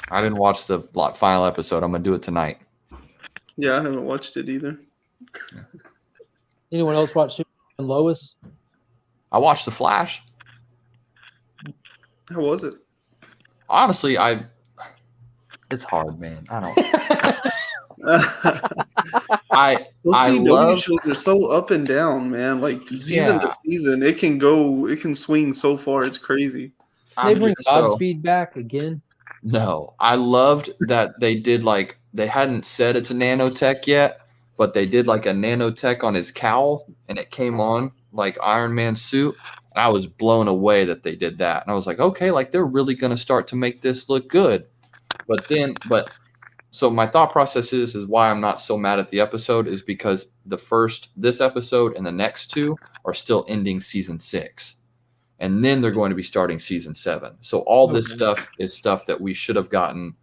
I didn't watch the final episode. I'm gonna do it tonight. Yeah, I haven't watched it either. Anyone else watch Superman and Lois? I watched The Flash. How was it? Honestly, it's hard, man. I don't. I CW love. shows are so up and down, man. Like season Yeah. to season, it can swing so far. It's crazy. They bring so- Godspeed back again. No, I loved that they did like they hadn't said it's a nanotech yet, but they did like a nanotech on his cowl, and it came on like Iron Man's suit. And I was blown away that they did that, and I was like, okay, like they're really gonna start to make this look good. So my thought process is why I'm not so mad at the episode is because this episode and the next 2 are still ending season 6. And then they're going to be starting season 7. So all this stuff is stuff that we should have gotten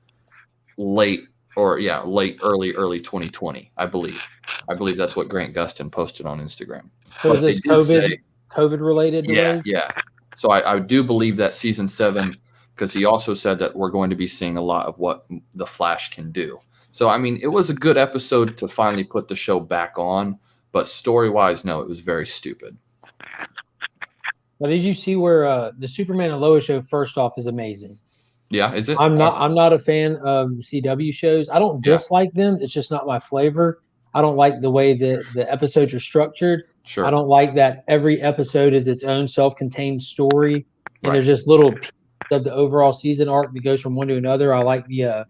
early 2020, I believe. I believe that's what Grant Gustin posted on Instagram. So But is this they did COVID related delays? Yeah. So I do believe that season 7, because he also said that we're going to be seeing a lot of what the Flash can do. So, I mean, it was a good episode to finally put the show back on, but story-wise, no, it was very stupid. But did you see where the Superman and Lois show first off is amazing? Yeah, is it? I'm not a fan of CW shows. I don't dislike them. It's just not my flavor. I don't like the way that the episodes are structured. Sure. I don't like that every episode is its own self-contained story, and Right. there's just little pieces of the overall season arc that goes from one to another. I like the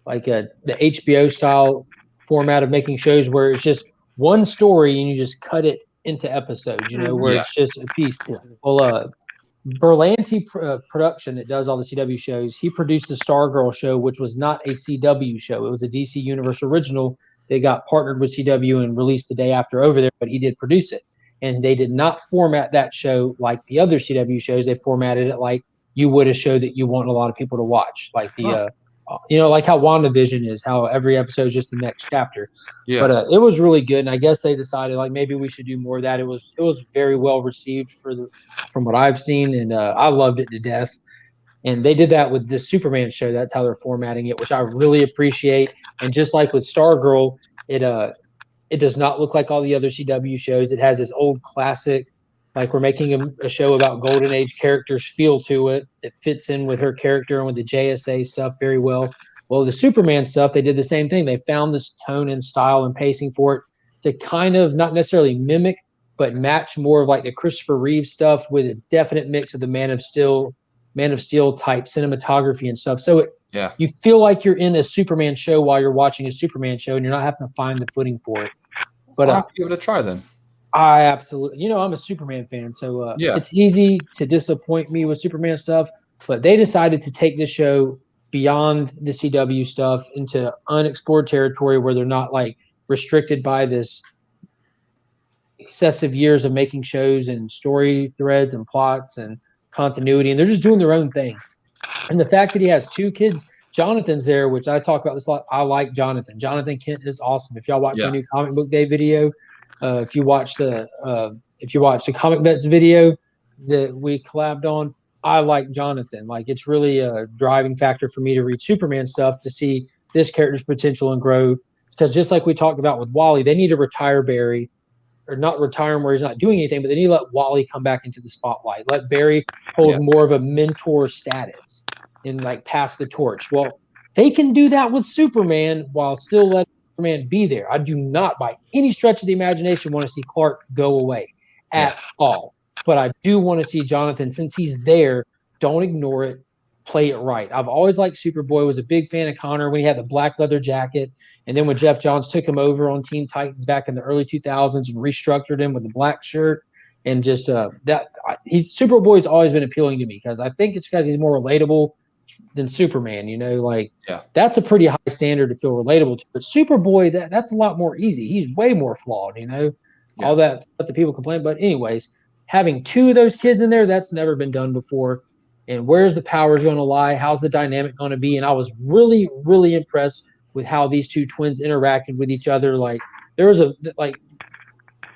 HBO style format of making shows where it's just one story and you just cut it into episodes. You know, where Yeah. it's just a piece. Yeah. Well, Berlanti production that does all the CW shows. He produced the Stargirl show, which was not a CW show. It was a DC Universe original. They got partnered with CW and released the day after over there, but he did produce it. And they did not format that show like the other CW shows. They formatted it like you would a show that you want a lot of people to watch, like the like how WandaVision is, how every episode is just the next chapter. Yeah. But it was really good, and I guess they decided like maybe we should do more of that. It was very well received from what I've seen, and I loved it to death. And they did that with this Superman show. That's how they're formatting it, which I really appreciate. And just like with Stargirl, it does not look like all the other CW shows. It has this old classic, like we're making a show about Golden Age characters feel to it. It fits in with her character and with the JSA stuff very well. Well, the Superman stuff, they did the same thing. They found this tone and style and pacing for it to kind of not necessarily mimic, but match more of like the Christopher Reeve stuff with a definite mix of the Man of Steel type cinematography and stuff. So you feel like you're in a Superman show while you're watching a Superman show, and you're not having to find the footing for it. But I'll have to give it a try then. I absolutely, I'm a Superman fan, so it's easy to disappoint me with Superman stuff. But they decided to take this show beyond the CW stuff into unexplored territory where they're not like restricted by this excessive years of making shows and story threads and plots and continuity, and they're just doing their own thing. And the fact that he has two kids, Jonathan's there, which I talk about this a lot. I like Jonathan. Jonathan Kent is awesome. If y'all watch my new comic book day video, if you watch the comic vets video that we collabed on, I like Jonathan. Like, it's really a driving factor for me to read Superman stuff to see this character's potential and grow. Because just like we talked about with Wally, they need to retire Barry, or not retire him where he's not doing anything, but they need to let Wally come back into the spotlight. Let Barry hold more of a mentor status and like pass the torch. Well, they can do that with Superman while still letting Superman be there. I do not, by any stretch of the imagination, want to see Clark go away at all. But I do want to see Jonathan, since he's there, don't ignore it, play it right. I've always liked Superboy, was a big fan of Connor when he had the black leather jacket. And then when Jeff Johns took him over on Teen Titans back in the early 2000s and restructured him with the black shirt, and just Superboy's always been appealing to me because I think it's because he's more relatable than Superman. That's a pretty high standard to feel relatable to. But Superboy, that's a lot more easy. He's way more flawed. All that stuff that people complain. But anyways, having two of those kids in there, that's never been done before. And where's the powers going to lie? How's the dynamic going to be? And I was really, really impressed with how these two twins interacted with each other. Like, there was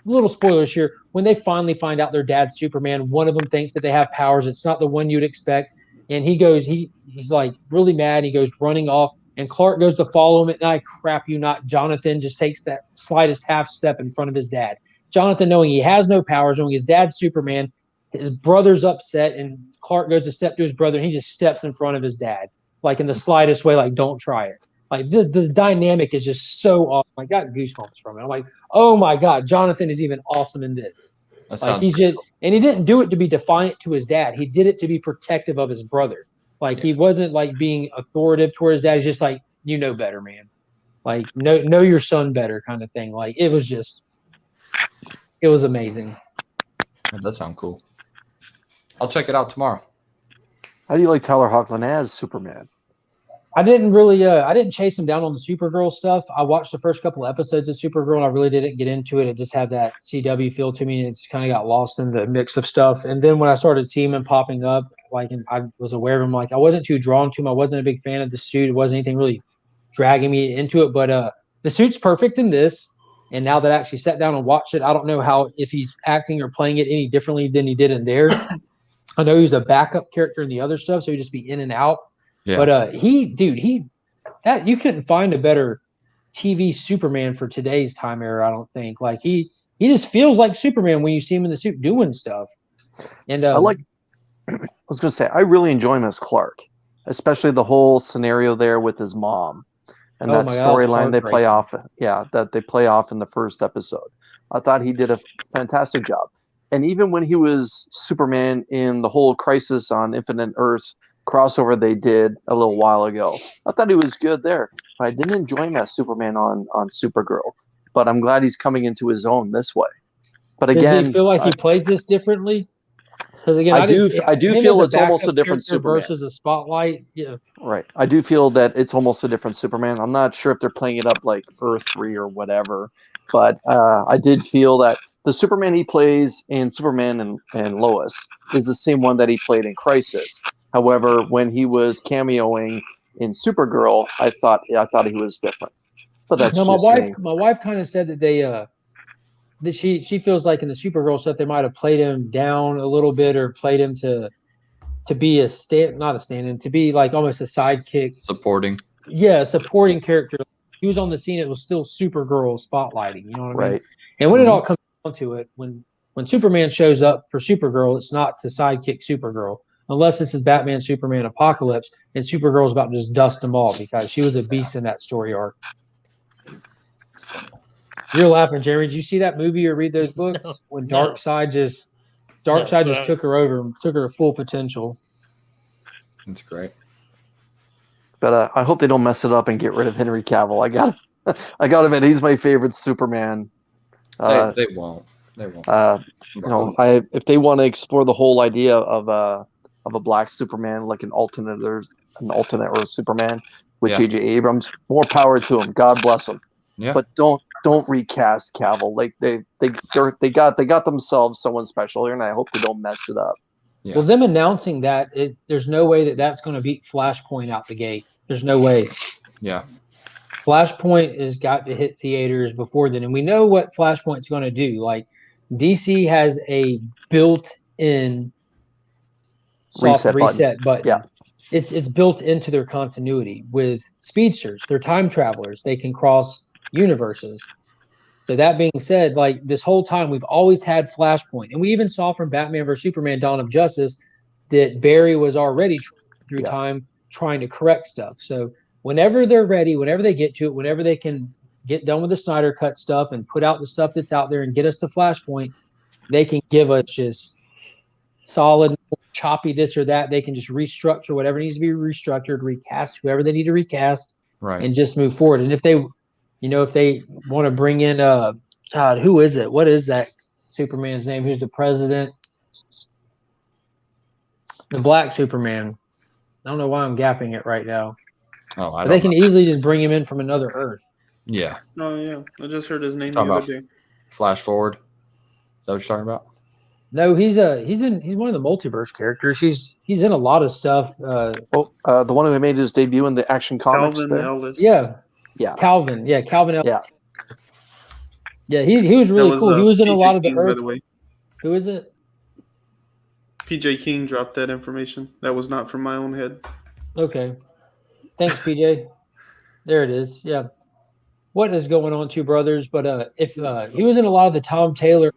little spoilers here. When they finally find out their dad's Superman, one of them thinks that they have powers. It's not the one you'd expect. And he's like really mad. He goes running off, and Clark goes to follow him. And I crap you not, Jonathan just takes that slightest half step in front of his dad. Jonathan, knowing he has no powers, knowing his dad's Superman, his brother's upset, and Clark goes to step to his brother, and he just steps in front of his dad, like in the slightest way, like, don't try it. Like, the dynamic is just so awesome. I got goosebumps from it. I'm like, oh my God, Jonathan is even awesome in this. Like, he's just, and he didn't do it to be defiant to his dad. He did it to be protective of his brother. Like, he wasn't like being authoritative towards his dad. He's just like, you know better, man. Like, know your son better kind of thing. Like, it was amazing. That does sound cool. I'll check it out tomorrow. How do you like Tyler Hoechlin as Superman? I didn't chase him down on the Supergirl stuff. I watched the first couple of episodes of Supergirl, and I really didn't get into it. It just had that CW feel to me, and it just kind of got lost in the mix of stuff. And then when I started seeing him popping up, like, and I was aware of him, like, I wasn't too drawn to him. I wasn't a big fan of the suit. It wasn't anything really dragging me into it. But the suit's perfect in this. And now that I actually sat down and watched it, I don't know if he's acting or playing it any differently than he did in there. I know he's a backup character in the other stuff, so he'd just be in and out. Yeah. But you couldn't find a better TV Superman for today's time era, I don't think. Like, he just feels like Superman when you see him in the suit doing stuff. And I was going to say, I really enjoy him as Clark, especially the whole scenario there with his mom and that storyline they play off. Yeah, that they play off in the first episode. I thought he did a fantastic job. And even when he was Superman in the whole Crisis on Infinite Earths crossover they did a little while ago, I thought he was good there. But I didn't enjoy him as Superman on Supergirl. But I'm glad he's coming into his own this way. But again, does he feel like he plays this differently? Because again, I do him feel as it's almost a backup different character Superman. versus a spotlight. Yeah, Right. I do feel that it's almost a different Superman. I'm not sure if they're playing it up like Earth 3 or whatever, but I did feel that the Superman he plays in Superman and Lois is the same one that he played in Crisis. However, when he was cameoing in Supergirl, I thought he was different. But that's no, just me. my wife kind of said that that she feels like in the Supergirl stuff they might have played him down a little bit or played him to be not a stand-in, to be like almost a sidekick. Supporting. Yeah, a supporting character. He was on the scene, it was still Supergirl spotlighting, you know what I mean? Right. And when it all comes down to it, when Superman shows up for Supergirl, it's not to sidekick Supergirl. Unless this is Batman, Superman, Apocalypse, and Supergirl's about to just dust them all because she was a beast in that story arc. You're laughing, Jeremy. Did you see that movie or read those books? No, When no. Darkseid just took her over and took her to full potential. That's great. But I hope they don't mess it up and get rid of Henry Cavill. I got him in. He's my favorite Superman. They won't. They won't. If they want to explore the whole idea of a black Superman, like an alternate Earth Superman with J.J. Abrams, more power to him. God bless him. Yeah. But don't recast Cavill. Like they got themselves someone special here, and I hope they don't mess it up. Yeah. Well, them announcing that, there's no way that's going to beat Flashpoint out the gate. There's no way. Yeah. Flashpoint has got to hit theaters before then, and we know what Flashpoint's going to do. Like DC has a built-in soft reset button. Yeah. It's built into their continuity with speedsters. They're time travelers. They can cross universes. So that being said, like this whole time, we've always had Flashpoint. And we even saw from Batman vs. Superman Dawn of Justice that Barry was already through time trying to correct stuff. So whenever they're ready, whenever they get to it, whenever they can get done with the Snyder Cut stuff and put out the stuff that's out there and get us to Flashpoint, they can give us just solid, choppy this or that. They can just restructure whatever needs to be restructured, recast whoever they need to recast, Right. and just move forward. And if they want to bring in God, who is it? What is that Superman's name? Who's the president? The Black Superman. I don't know why I'm gapping it right now. Oh, But they can easily just bring him in from another Earth. Yeah. Oh yeah, I just heard his name the Talking other about day. Flash Forward. Is that what you're talking about? No, he's one of the multiverse characters. He's in a lot of stuff. The one who made his debut in the Action Comics. Calvin Ellis. Yeah, Calvin. Ellis. Yeah. Yeah, he was really That cool. He was in a PJ lot of the King, by Earth. the way. Who is it? PJ King dropped that information. That was not from my own head. Okay. Thanks, PJ. There it is. Yeah. What is going on, two brothers? But if he was in a lot of the Tom Taylor,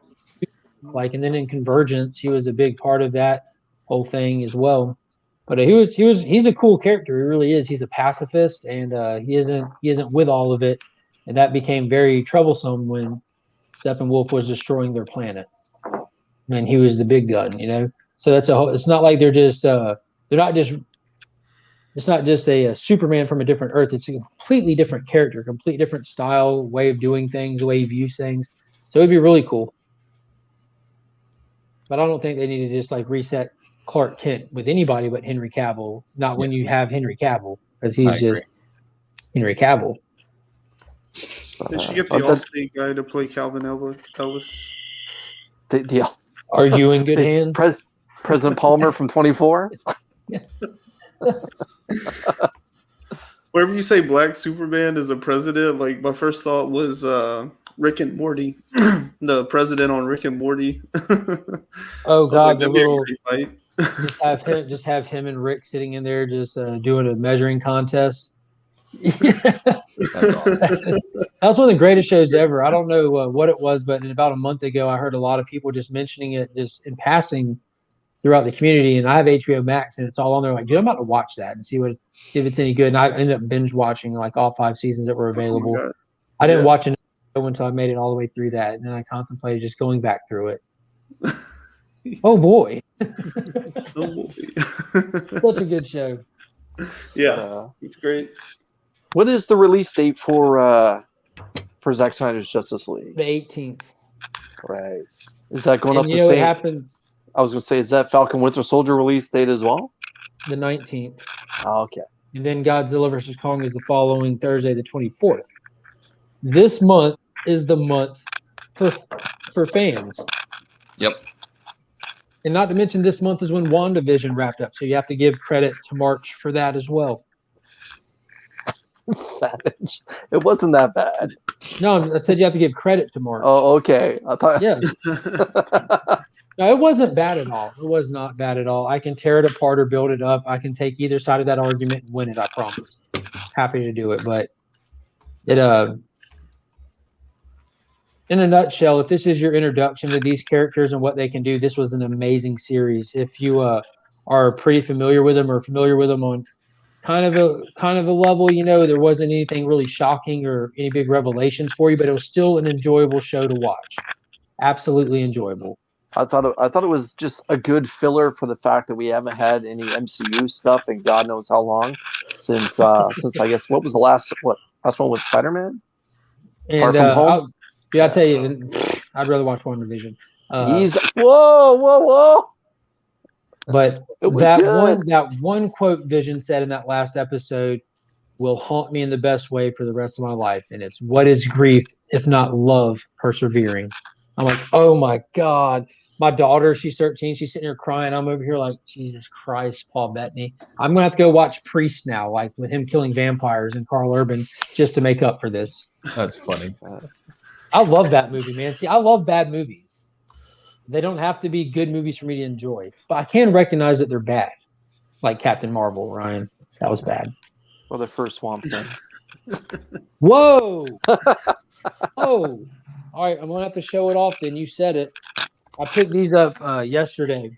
and then in Convergence, he was a big part of that whole thing as well. But he's a cool character. He really is. He's a pacifist, and he isn't with all of it, and that became very troublesome when Steppenwolf was destroying their planet, and he was the big gun, So that's it's not like they're just it's not just a Superman from a different Earth. It's a completely different character, completely different style, way of doing things, the way he views things. So it'd be really cool. But I don't think they need to just like reset Clark Kent with anybody but Henry Cavill. Not when you have Henry Cavill, because he's just Henry Cavill. They should get the Allstate guy to play Calvin Ellis. Are you in good hands? President Palmer from 24? Whenever you say Black Superman is a president, like my first thought was Rick and Morty, the president on Rick and Morty. Oh God, that'd the be a little great fight. just have him and Rick sitting in there just doing a measuring contest. That's awesome. That was one of the greatest shows ever. I don't know what it was, but about a month ago, I heard a lot of people just mentioning it just in passing throughout the community. And I have HBO Max, and it's all on there. Like, dude, I'm about to watch that and see if it's any good. And I ended up binge watching like all 5 seasons that were available. I didn't watch it until I made it all the way through that, and then I contemplated just going back through it. Oh boy, Oh, boy. such a good show. Yeah, it's great. What is the release date for Zack Snyder's Justice League? The 18th. Right. Is that going And up you the know what same? happens I was going to say, is that Falcon Winter Soldier release date as well? the 19th. Oh, okay. And then Godzilla vs. Kong is the following Thursday, the 24th. This month is the month for fans. Yep. And not to mention, this month is when WandaVision wrapped up. So you have to give credit to March for that as well. Savage. It wasn't that bad. No, I said you have to give credit to March. Oh, okay. I thought. Yeah. No, it wasn't bad at all. It was not bad at all. I can tear it apart or build it up. I can take either side of that argument and win it, I promise. Happy to do it. But it in a nutshell, if this is your introduction to these characters and what they can do, this was an amazing series. If you are pretty familiar with them or familiar with them on kind of a level, you know, there wasn't anything really shocking or any big revelations for you, but it was still an enjoyable show to watch. Absolutely enjoyable. I thought it was just a good filler for the fact that we haven't had any MCU stuff in God knows how long since I guess what was the last one was Spider-Man? And Far From Home? I'll tell you, I'd rather watch WandaVision. He's whoa. But It was that good. one quote Vision said in that last episode will haunt me in the best way for the rest of my life. And it's, what is grief if not love persevering? I'm like, oh my God. My daughter, she's 13. She's sitting here crying. I'm over here like, Jesus Christ, Paul Bettany. I'm going to have to go watch Priest now, like with him killing vampires and Carl Urban, just to make up for this. That's funny. I love that movie, man. See, I love bad movies. They don't have to be good movies for me to enjoy, but I can recognize that they're bad. Like Captain Marvel, Ryan. That was bad. Or the first Swamp Thing. Whoa. Oh. All right, I'm going to have to show it off then. You said it. I picked these up yesterday.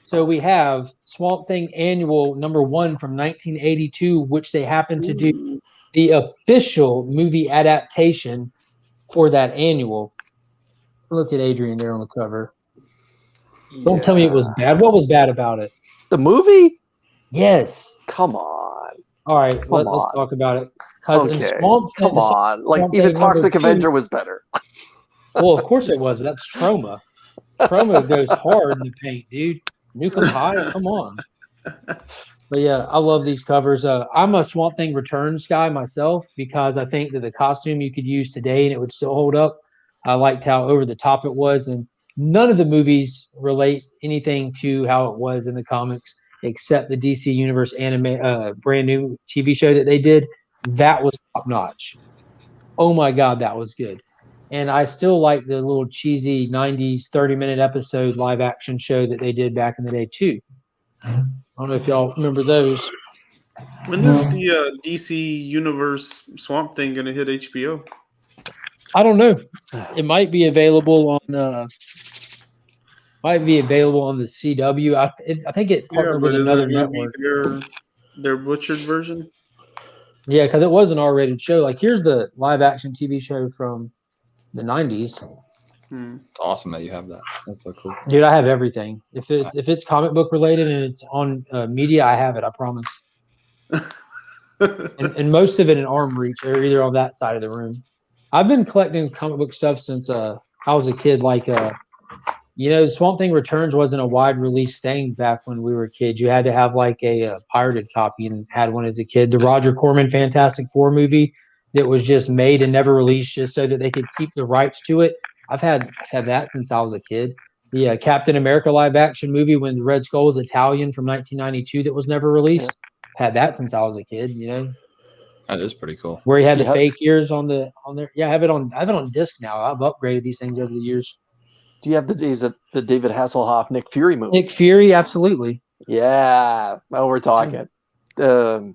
So we have Swamp Thing Annual number 1 from 1982, which they happen to do the official movie adaptation for that annual. Look at Adrian there on the cover. Don't tell me it was bad. What was bad about it? The movie? Yes. Come on. All right, let's talk about it. Okay. Come on. Like, even Toxic Avenger was better. Well, of course it was. That's Trauma. Trauma goes hard in the paint, dude. Nukem High, come on. But yeah, I love these covers. I'm a Swamp Thing Returns guy myself because I think that the costume you could use today and it would still hold up. I liked how over the top it was, and none of the movies relate anything to how it was in the comics except the DC Universe anime brand new TV show that they did. That was top notch. Oh my God, that was good. And I still like the little cheesy 90s 30-minute episode live action show that they did back in the day too. I don't know if y'all remember those. When is the DC Universe Swamp Thing going to hit HBO? I don't know. It might be available on the CW. I think it partnered with another network. Their butchered version. Yeah, because it was an R-rated show. Like, here's the live action TV show from the 90s. It's awesome that you have that. That's so cool. Dude, I have everything. If it's comic book related and it's on media, I have it. I promise. and most of it in arm reach or either on that side of the room. I've been collecting comic book stuff since I was a kid. Like, Swamp Thing Returns wasn't a wide release thing back when we were kids. You had to have like a pirated copy and had one as a kid. The Roger Corman Fantastic Four movie that was just made and never released just so that they could keep the rights to it. I've had that since I was a kid. The Captain America live action movie when the Red Skull was Italian from 1992 that was never released. Had that since I was a kid, That is pretty cool. Where he had the fake ears on there. Yeah, I have it on disc now. I've upgraded these things over the years. Do you have the days of the David Hasselhoff Nick Fury movie? Nick Fury, absolutely. Yeah. Well, we're talking. Do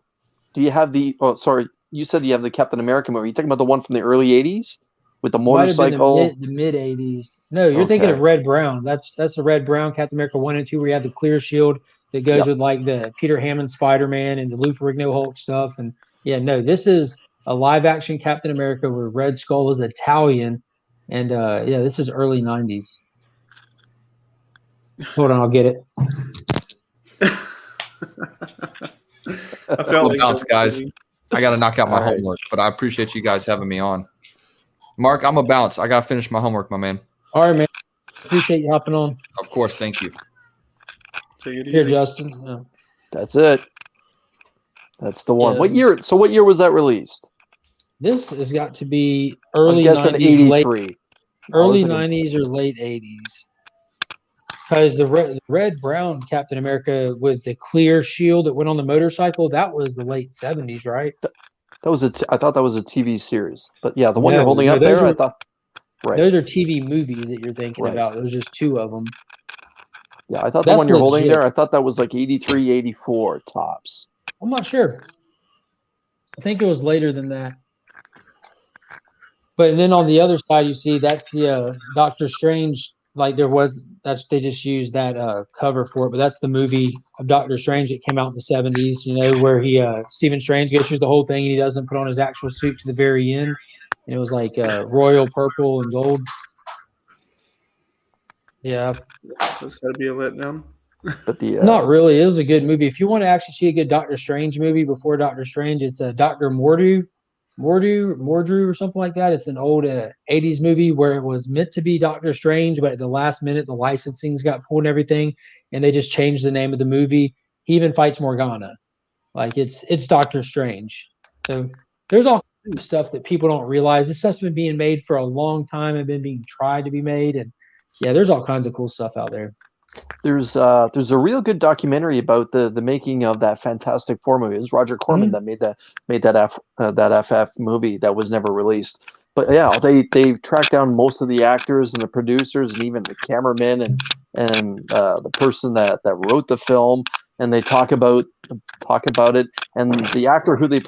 you have the? Oh, sorry. You said you have the Captain America movie. You talking about the one from the early '80s with the motorcycle? The mid '80s. No, you're thinking of Red Brown. That's the Red Brown Captain America 1 and 2, where you have the clear shield that goes with like the Peter Hammond Spider-Man and the Lou Ferrigno Hulk stuff. And yeah, no, this is a live action Captain America where Red Skull is Italian, and yeah, this is early '90s. Hold on, I'll get it. I felt like bounce, guys. I got to knock out my All right. homework, but I appreciate you guys having me on. Mark, I'm a bounce. I got to finish my homework, my man. All right, man. Appreciate you hopping on. Of course. Thank you. Take it Here, easy. Justin. Yeah. That's it. That's the one. Yeah. What year? So what year was that released? This has got to be I'm early guessing 90s, late 83. early I was 90s or late 80s. Because the red brown Captain America with the clear shield that went on the motorcycle, that was the late 70s, right? That was I thought that was a TV series, but yeah, the one you're No, holding no, up those there, I are- thought. Right. Those are TV movies that you're thinking Right. about. There's just two of them. Yeah, I thought the That's one you're holding legit. there, I thought that was like 83, 84 tops. I'm not sure. I think it was later than that. But then on the other side, you see that's the Doctor Strange. Like they just used that cover for it. But that's the movie of Doctor Strange that came out in the '70s. You know, where Stephen Strange goes through the whole thing and he doesn't put on his actual suit to the very end. And it was like royal purple and gold. Yeah, That's got to be a letdown. But the not really. It was a good movie. If you want to actually see a good Doctor Strange movie before Doctor Strange, it's Doctor Mordu or something like that. It's an old '80s movie where it was meant to be Doctor Strange, but at the last minute the licensing's got pulled and everything, and they just changed the name of the movie. He even fights Morgana, like it's Doctor Strange. So there's all kinds of stuff that people don't realize. This stuff's been being made for a long time and been being tried to be made, and yeah, there's all kinds of cool stuff out there. there's a real good documentary about the making of that Fantastic Four movie. It was Roger Corman that made that FF movie that was never released. But yeah, they tracked down most of the actors and the producers and even the cameramen and the person that wrote the film, and they talk about it. And the actor who they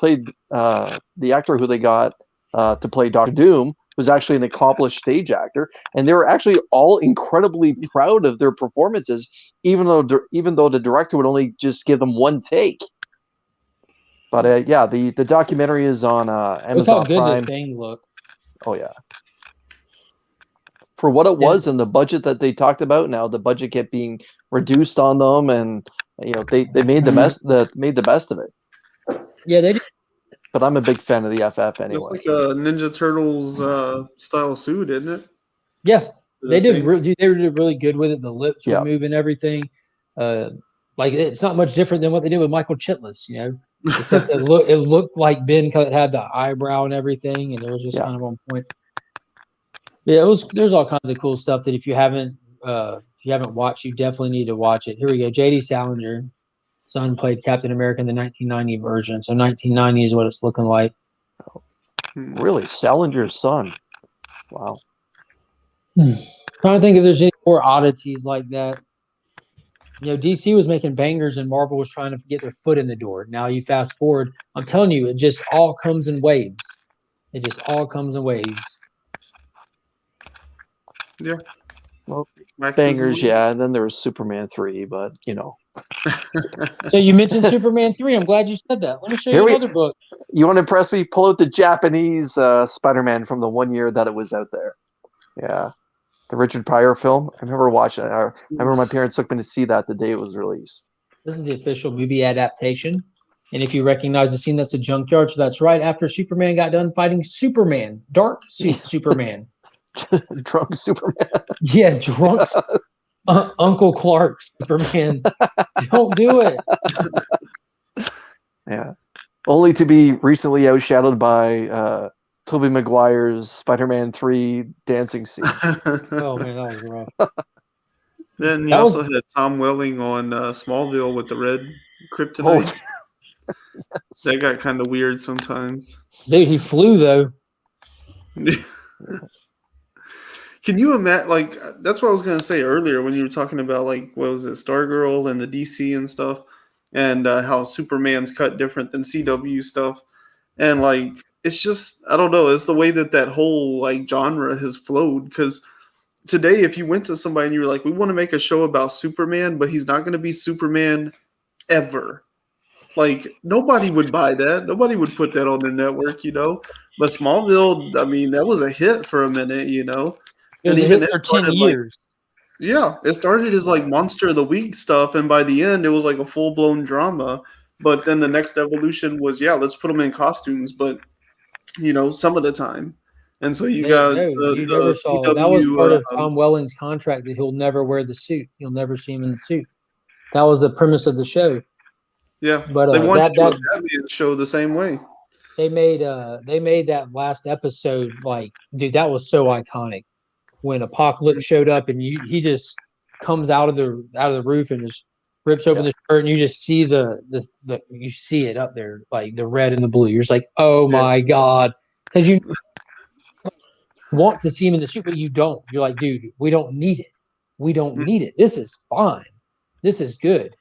got to play Doctor Doom was actually an accomplished stage actor, and they were actually all incredibly proud of their performances, even though the director would only just give them one take. But yeah, the documentary is on Amazon Look how good Prime. the thing looked. Oh yeah. For what it was and the budget that they talked about, now the budget kept being reduced on them, and they made the best of it. Yeah, they did. But I'm a big fan of the FF anyway. It's like a Ninja Turtles style suit, isn't it? Yeah, they did. Thing? They did really good with it. The lips would move and everything. Like it's not much different than what they did with Michael Chitlis, except it looked like Ben because it had the eyebrow and everything, and it was just kind of on point. Yeah, there's all kinds of cool stuff that if you haven't watched, you definitely need to watch it. Here we go. J.D. Salinger, son, played Captain America in the 1990 version. So 1990 is what it's looking like. Really, Salinger's son. Wow. Trying to think if there's any more oddities like that. DC was making bangers and Marvel was trying to get their foot in the door. Now you fast forward, I'm telling you, it just all comes in waves. It just all comes in waves. Yeah. Well, bangers, yeah. And then there was Superman 3, but So you mentioned Superman 3. I'm glad you said that. Let me show you another book. You want to impress me? Pull out the Japanese Spider-Man from the 1 year that it was out there. Yeah. The Richard Pryor film. I remember watching it. I remember my parents took me to see that the day it was released. This is the official movie adaptation. And if you recognize the scene, that's a junkyard. So that's right after Superman got done fighting Superman. Dark suit Superman. Drunk Superman. Yeah, drunk Uncle Clark Superman. Don't do it. Yeah. Only to be recently outshadowed by Tobey Maguire's Spider-Man 3 dancing scene. Oh man, that was rough. Then you also had Tom Welling on Smallville with the red kryptonite. Yes. That got kind of weird sometimes. Dude, he flew though. Can you imagine? Like, that's what I was gonna say earlier when you were talking about what was it, Stargirl and the DC and stuff, and how Superman's cut different than CW stuff, and it's just, I don't know, it's the way that whole genre has flowed. Because today, if you went to somebody and you were like, we want to make a show about Superman, but he's not going to be Superman ever, Like nobody would buy that. Nobody would put that on the network, you know. But Smallville, I mean, that was a hit for a minute, you know. It And was a even hit it for 10 started like years. yeah, it started as like Monster of the Week stuff, and by the end, it was like a full blown drama. But then the next evolution was, yeah, let's put them in costumes, but you know, some of the time. And so you got No, you never the saw that was part CW. of Tom Welling's contract that he'll never wear the suit. You'll never see him in the suit. That was the premise of the show. Yeah, But they wanted to do a that Batman show the same way. they made that last episode like, dude, that was so iconic when Apocalypse showed up and he just comes out of the roof and just rips open the shirt and you just see the you see it up there, like the red and the blue. You're just like, oh my god, because you want to see him in the suit, but you don't. You're like, dude, we don't need it. We don't need it. This is fine. This is good.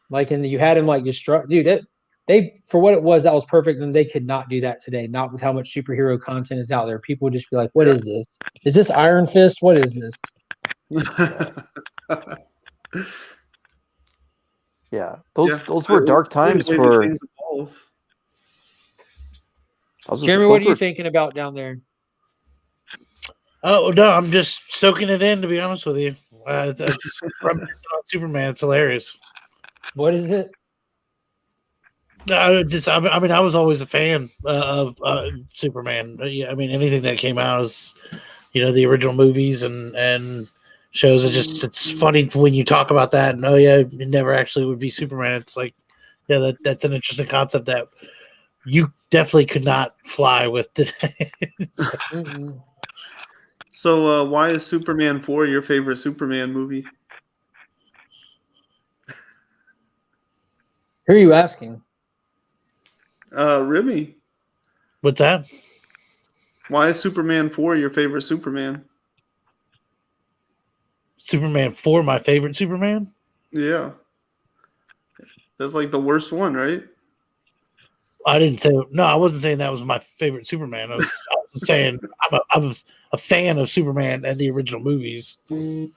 Like, and you had him like destruct, dude. They for what it was, that was perfect, and they could not do that today. Not with how much superhero content is out there. People would just be like, "What is this? Is this Iron Fist? What is this?" Yeah, those were dark times Way that for. things evolve. Jeremy, what are you thinking about down there? Oh no, I'm just soaking it in. To be honest with you, it's reminiscent on Superman. It's hilarious. What is it? I mean, I was always a fan of Superman. Yeah, I mean, anything that came out is, the original movies and shows. It's funny when you talk about that. And it never actually would be Superman. It's like, yeah, that's an interesting concept that you definitely could not fly with today. So why is Superman 4 your favorite Superman movie? Who are you asking? Remy. What's that? Why is Superman 4 your favorite Superman? Superman 4, my favorite Superman? Yeah. That's like the worst one, right? I didn't say no. I wasn't saying that was my favorite Superman. I was saying I was a fan of Superman and the original movies. Growing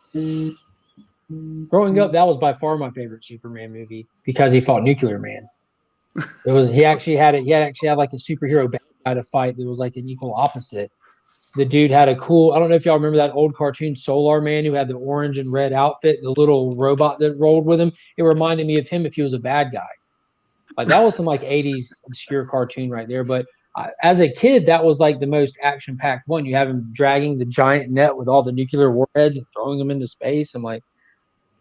up, that was by far my favorite Superman movie because he fought Nuclear Man. It was he actually had like a superhero bad guy to fight that was like an equal opposite. The dude had a cool. I don't know if y'all remember that old cartoon Solar Man who had the orange and red outfit, the little robot that rolled with him. It reminded me of him if he was a bad guy. Like that was some like 80s obscure cartoon right there. But as a kid, that was like the most action-packed one. You have him dragging the giant net with all the nuclear warheads and throwing them into space. And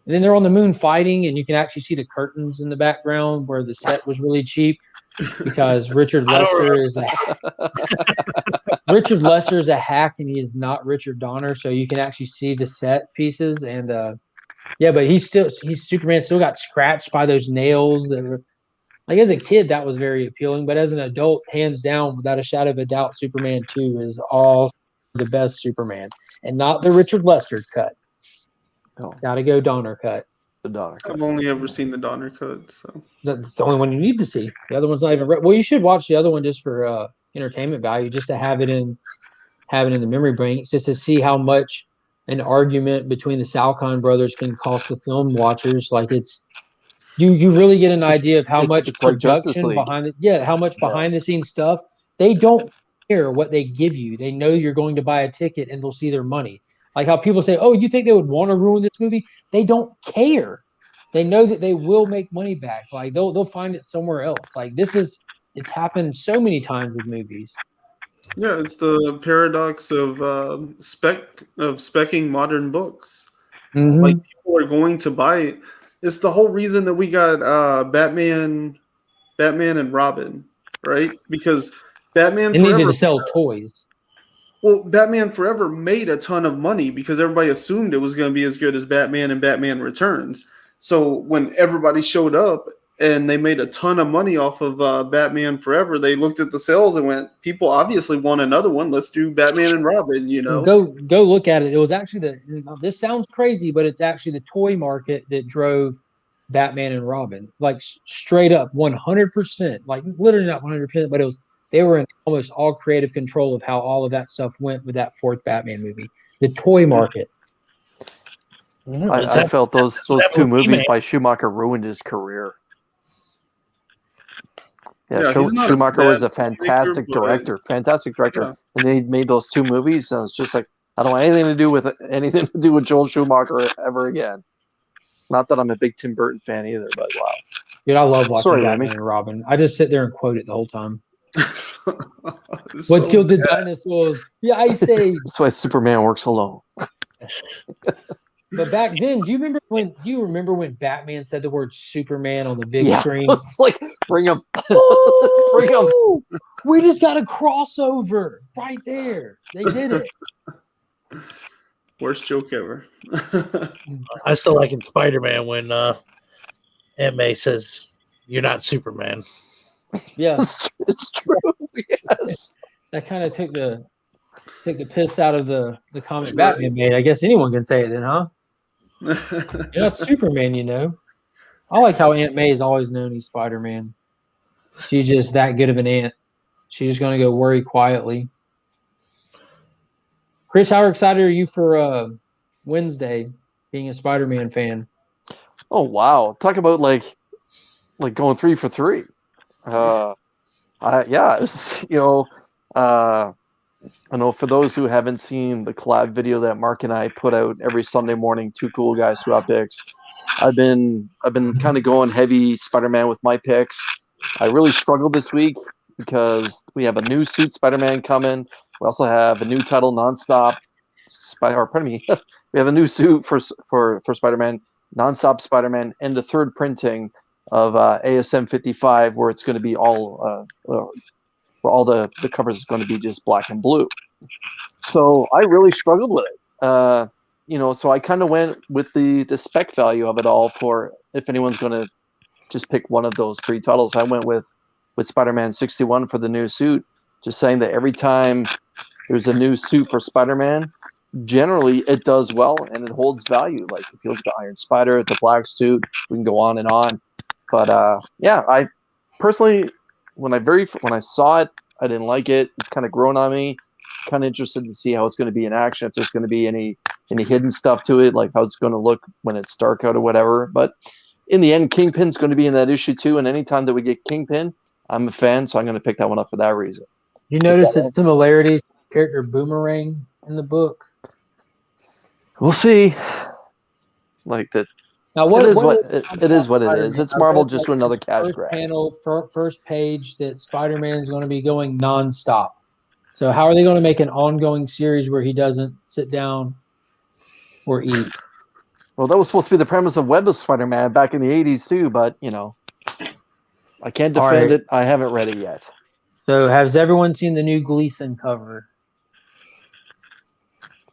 then they're on the moon fighting, and you can actually see the curtains in the background where the set was really cheap because Richard Lester is a hack and he is not Richard Donner, so you can actually see the set pieces. And but he's Superman still got scratched by those nails that were. Like as a kid, that was very appealing, but as an adult, hands down, without a shadow of a doubt, Superman 2 is all the best Superman, and not the Richard Lester cut. Oh. Got to go Donner cut. The Donner cut. I've only ever seen the Donner cut, so That's the only one you need to see. The other one's not even. Well, you should watch the other one just for entertainment value, just to have it in the memory banks, just to see how much an argument between the Salkind brothers can cost the film watchers. Like it's. You really get an idea of how much production behind it. How much behind the scenes stuff. They don't care what they give you. They know you're going to buy a ticket and they'll see their money. Like how people say, "Oh, you think they would want to ruin this movie?" They don't care. They know that they will make money back. Like they'll find it somewhere else. Like it's happened so many times with movies. Yeah, it's the paradox of specking modern books. Mm-hmm. Like people are going to buy it. It's the whole reason that we got Batman and Robin, right? Because Batman they Forever needed to sell toys. Well, Batman Forever made a ton of money because everybody assumed it was going to be as good as Batman and Batman Returns. So when everybody showed up and they made a ton of money off of Batman Forever, they looked at the sales and went, "People obviously want another one. Let's do Batman and Robin." Go look at it. It was actually this sounds crazy, but it's actually the toy market that drove Batman and Robin, like straight up 100%, like literally not 100%, but they were in almost all creative control of how all of that stuff went with that fourth Batman movie. The toy market. I felt those two movies by Schumacher ruined his career. Yeah, he's not a Schumacher was a bad fantastic filmmaker, fantastic director, Yeah. and they made those 2 movies. And it's just like I don't want anything to do with Joel Schumacher ever again. Not that I'm a big Tim Burton fan either, but wow. Dude, I love watching Sorry, Batman Remy. and Robin. I just sit there and quote it the whole time. It's What so killed the bad. dinosaurs? The Ice Age. That's why Superman works alone. But back then, do you remember when Batman said the word Superman on the big Yeah, screen? it's like bring him, bring him. Woo! We just got a crossover right there. They did it. Worst joke ever. I still like in Spider-Man when Aunt May says, "You're not Superman." Yeah, It's true. Yes. that kind of took the piss out of the comment Batman made. I guess anyone can say it then, huh? You're not Superman, you know. I like how Aunt May is always known as Spider-Man. She's just that good of an aunt. She's just gonna go worry quietly. Chris, how excited are you for Wednesday, being a Spider-Man fan? Oh wow! Talk about like going 3 for 3. It's, I know for those who haven't seen the collab video that Mark and I put out every Sunday morning, 2 cool guys swap picks. I've been kind of going heavy Spider-Man with my picks. I really struggled this week because we have a new suit Spider-Man coming. We also have a new title nonstop. We have a new suit for Spider-Man, nonstop Spider-Man, and the 3rd printing of ASM 55, where it's going to be all where all the covers is going to be just black and blue. So I really struggled with it. So I kind of went with the spec value of it all for if anyone's going to just pick one of those 3 titles. I went with Spider-Man 61 for the new suit, just saying that every time there's a new suit for Spider-Man, generally it does well and it holds value. Like if you look at the Iron Spider, the black suit, we can go on and on. But I personally, when I saw it, I didn't like it. It's kind of grown on me. Kind of interested to see how it's going to be in action. If there's going to be any hidden stuff to it, like how it's going to look when it's dark out or whatever. But in the end, Kingpin's going to be in that issue too. And anytime that we get Kingpin, I'm a fan, so I'm going to pick that one up for that reason. You notice its similarities to the character Boomerang in the book? We'll see. Like that. Now, it is what it is. It's Marvel just with another cash grab. First page that Spider-Man is going to be going nonstop. So how are they going to make an ongoing series where he doesn't sit down or eat? Well, that was supposed to be the premise of Web of Spider-Man back in the 80s too, but I can't defend it. I haven't read it yet. So has everyone seen the new Gleason cover?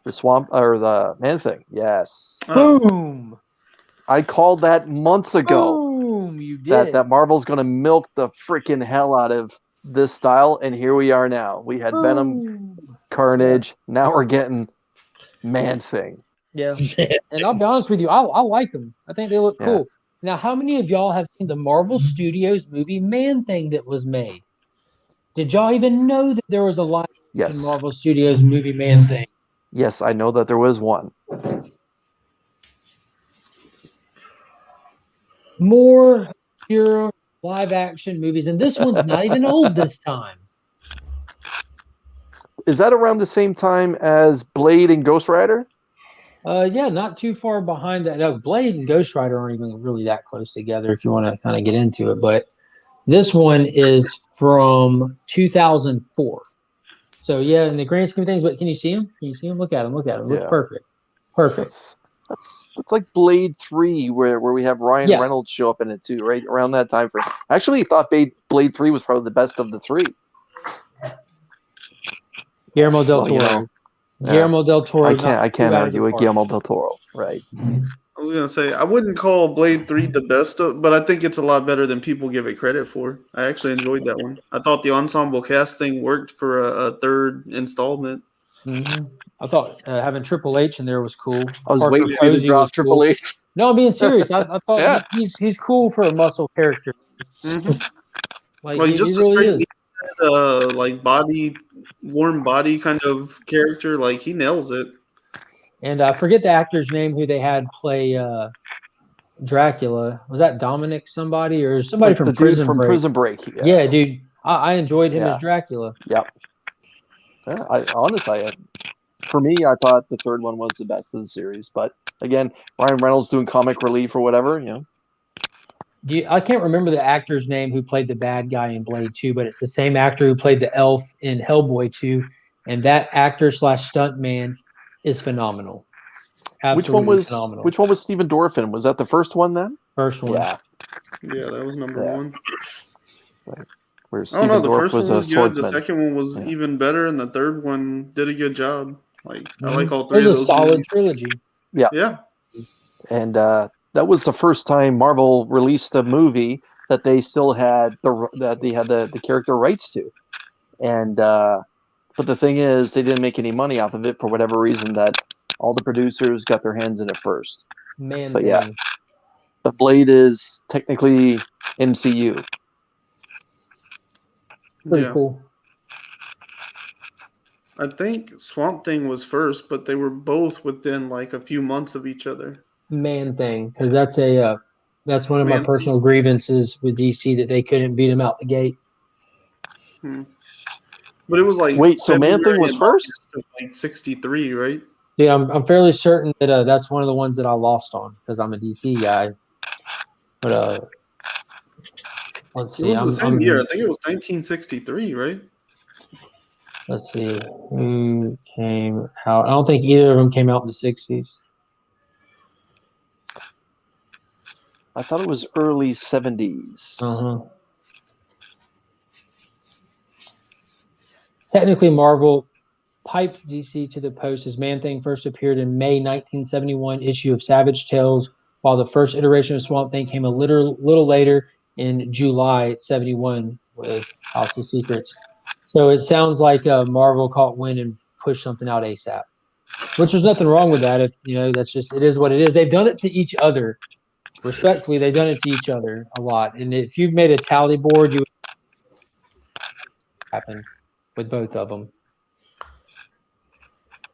The Swamp or the Man Thing? Yes. Boom! I called that months ago. Boom! You did. That Marvel's going to milk the freaking hell out of this style, and here we are now. We had Venom, Carnage. Now we're getting Man Thing. Yeah. And I'll be honest with you, I like them. I think they look cool. Now, how many of y'all have seen the Marvel Studios movie Man Thing that was made? Did y'all even know that there was a live action Marvel Studios movie Man Thing? Yes, I know that there was one. More pure live action movies, and this one's not even old this time. Is that around the same time as Blade and Ghost Rider? Yeah, not too far behind that. No, Blade and Ghost Rider aren't even really that close together if you want to kind of get into it. But this one is from 2004. So, yeah, in the grand scheme of things, but can you see him? Can you see him? Look at him. Look at him. Looks perfect. Perfect. That's like Blade 3, where we have Ryan Reynolds show up in it too, right around that time frame. I actually thought Blade 3 was probably the best of the 3. Guillermo del Toro. Guillermo del Toro. I can't argue with Guillermo del Toro, right? I was gonna say I wouldn't call Blade 3 the best, but I think it's a lot better than people give it credit for. I actually enjoyed that one. I thought the ensemble cast thing worked for a 3rd installment. Mm-hmm. I thought having Triple H in there was cool. I was waiting for you to drop Triple H. No, I'm being serious. I thought he's cool for a muscle character. Mm-hmm. Like he really is. Like warm body kind of character. Like he nails it. And I forget the actor's name who they had play Dracula. Was that Dominic somebody or somebody Like from the dude Prison from Break? Prison Break. Yeah, dude. I enjoyed him Yeah. as Dracula. Yep. Yeah, for me, I thought the third one was the best of the series. But again, Ryan Reynolds doing comic relief or whatever, you know. I can't remember the actor's name who played the bad guy in Blade 2, but it's the same actor who played the elf in Hellboy 2. And that actor / stuntman is phenomenal. Absolutely phenomenal. Which one was Steven Dorff in? Was that the first one then? First one. Yeah. Yeah, that was number one. Right. Where I don't Steven know. The Dorff first was one a was good. The swordsman. second one was even better, and the third one did a good job. Like I like all It three was of a those solid movies. trilogy. Yeah. And that was the first time Marvel released a movie that they still had the character rights to. And but the thing is, they didn't make any money off of it for whatever reason. That all the producers got their hands in it first. Man, But yeah, the Blade is technically MCU. pretty Yeah. cool. I think Swamp Thing was first, but they were both within like a few months of each other. Man Thing, because that's one of my Man personal grievances with DC that they couldn't beat him out the gate. But it was like Wait, so Man Thing February was and first? August of, like 63, right? Yeah, I'm fairly certain that that's one of the ones that I lost on because I'm a DC guy. But let's It see. was the same I'm year. I think it was 1963, right? Let's see who came out. I don't think either of them came out in the 60s. I thought it was early 70s. Technically, Marvel piped DC to the post as Man Thing first appeared in May 1971 issue of Savage Tales, while the first iteration of Swamp Thing came a little later in July 71 with House of Secrets. So it sounds like Marvel caught wind and pushed something out ASAP, which there's nothing wrong with that. If that's just it is what it is. They've done it to each other. Respectfully, they've done it to each other a lot. And if you've made a tally board, you would happen with both of them.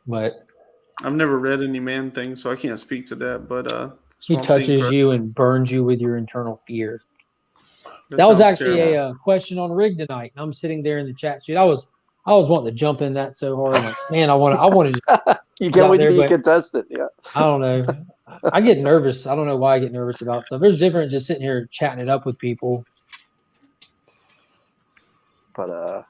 But I've never read any Man Thing, so I can't speak to that. But he Swamp Thing touches first. you and burns you with your internal fear. That was sounds actually terrible. a question on Rig tonight. And I'm sitting there in the chat sheet. I was wanting to jump in that so hard. Like, man, I want to. You can't wait to there, be a but contestant. Yeah. I don't know. I get nervous. I don't know why I get nervous about stuff. There's different just sitting here chatting it up with people. But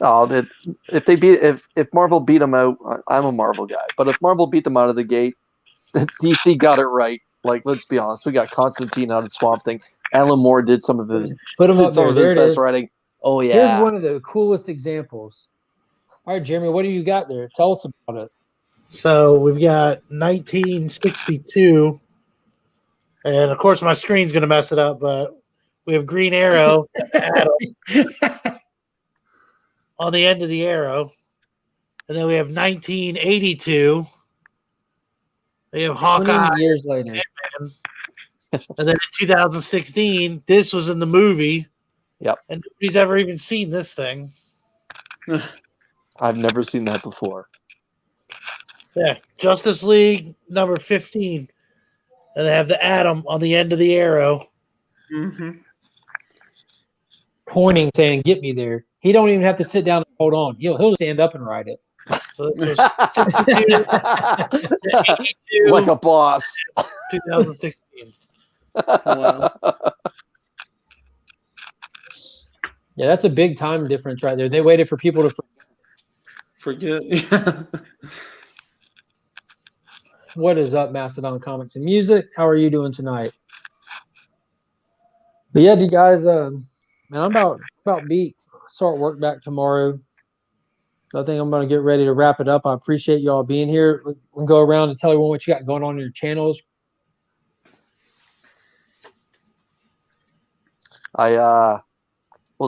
if Marvel beat them out, I'm a Marvel guy. But if Marvel beat them out of the gate, DC got it right. Like, let's be honest, we got Constantine out of Swamp Thing. Alan Moore did some of his Put them up there. There it best is. writing. Oh yeah. Here's one of the coolest examples. All right, Jeremy, what do you got there? Tell us about it. So we've got 1962, and of course my screen's going to mess it up, but we have Green Arrow on the end of the arrow, and then we have 1982. They have Hawkeye. 20 years later. And then in 2016, this was in the movie. Yep. And nobody's ever even seen this thing. I've never seen that before. Yeah, Justice League number 15, and they have the atom on the end of the arrow. Mm-hmm. Pointing, saying, "Get me there." He don't even have to sit down and hold on. He'll stand up and write it. So it was 62, 82, Like a boss. 2016. Wow. Yeah, that's a big time difference right there. They waited for people to Forget. What is up, Mastodon Comics and Music? How are you doing tonight? But yeah, you guys, man, I'm about beat. Start work back tomorrow. So I think I'm going to get ready to wrap it up. I appreciate you all being here. We'll go around and tell everyone what you got going on in your channels. Well,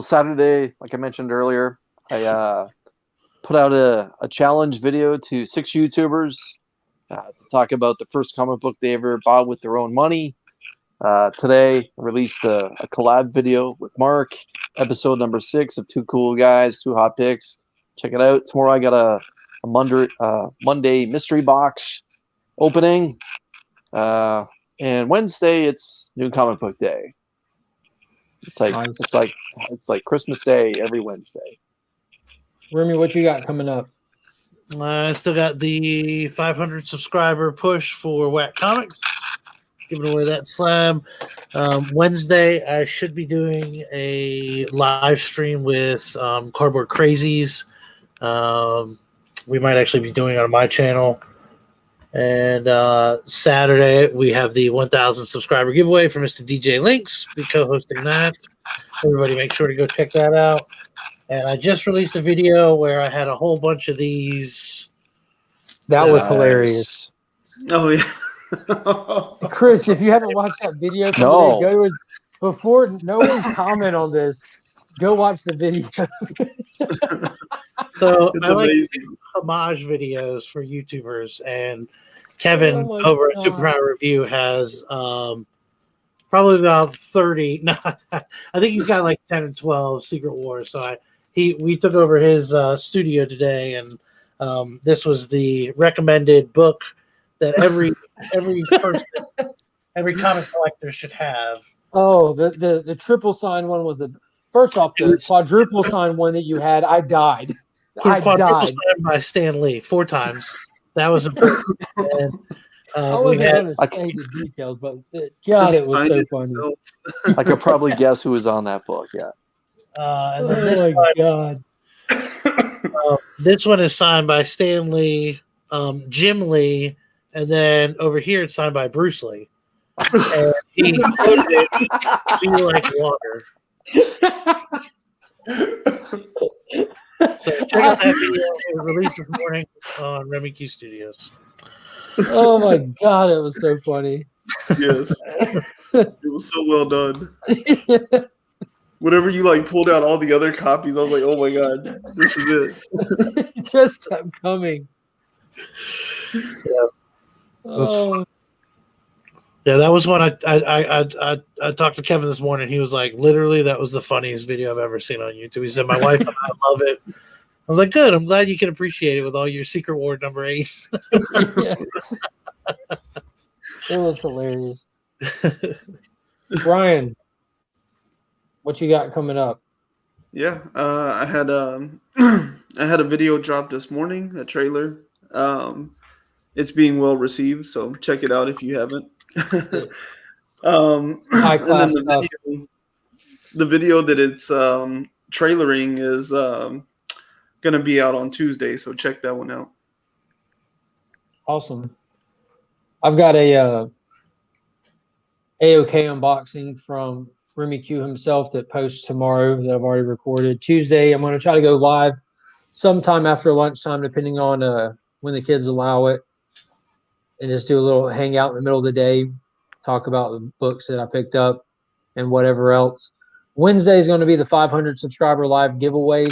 Saturday, like I mentioned earlier, I put out a challenge video to 6 YouTubers to talk about the first comic book they ever bought with their own money. Today, I released a collab video with Mark, episode number 6 of Two Cool Guys, Two Hot Picks. Check it out. Tomorrow, I got a Monday mystery box opening. And Wednesday it's New Comic Book Day. It's like Nice. it's like Christmas Day every Wednesday. Remy, what you got coming up? I still got the 500 subscriber push for Whack Comics, giving away that slam. Wednesday, I should be doing a live stream with Cardboard Crazies. We might actually be doing it on my channel. And Saturday, we have the 1,000 subscriber giveaway for Mr. DJ Links. Be co-hosting that. Everybody make sure to go check that out. And I just released a video where I had a whole bunch of these. That was hilarious. Oh yeah. Chris, if you haven't watched that video, No. before no one comment on this, go watch the video. So It's I like to amazing. do homage videos for YouTubers, and Kevin Oh my over at God. Super Power Review has probably about 30. No, I think he's got like 10 or 12 Secret Wars. So we took over his studio today, and this was the recommended book that every person, every comic collector should have. Oh, the triple sign one was first off, the quadruple sign one that you had. I died. I Quadruple died. signed by Stan Lee 4 times. That was important. And, I we wasn't had going to say the details, but God, it was so funny. himself. I could probably guess who was on that book. Yeah. and then Oh my God. this one is signed by Stan Lee, Jim Lee, and then over here it's signed by Bruce Lee. And he quoted it, "Be like water." So check out that video. It was released this morning on Remy Q Studios. Oh my God, it was so funny. Yes. It was so well done. Whenever you like pulled out all the other copies, I was like, oh my God, this is it. It just kept coming. Yeah. That's Oh, Yeah, that was one I talked to Kevin this morning. He was like, literally, that was the funniest video I've ever seen on YouTube. He said, my wife and I love it. I was like, good. I'm glad you can appreciate it with all your Secret Ward number 8. yeah. It was hilarious. Brian, what you got coming up? Yeah, I had I had a video drop this morning, a trailer. It's being well received, so check it out if you haven't. High class and then the video that it's trailering is gonna be out on Tuesday, so check that one out. Awesome. I've got a AOK unboxing from Remy Q himself that posts tomorrow that I've already recorded. Tuesday, I'm going to try to go live sometime after lunchtime, depending on when the kids allow it, and just do a little hangout in the middle of the day, talk about the books that I picked up and whatever else. Wednesday is going to be the 500 subscriber live giveaway.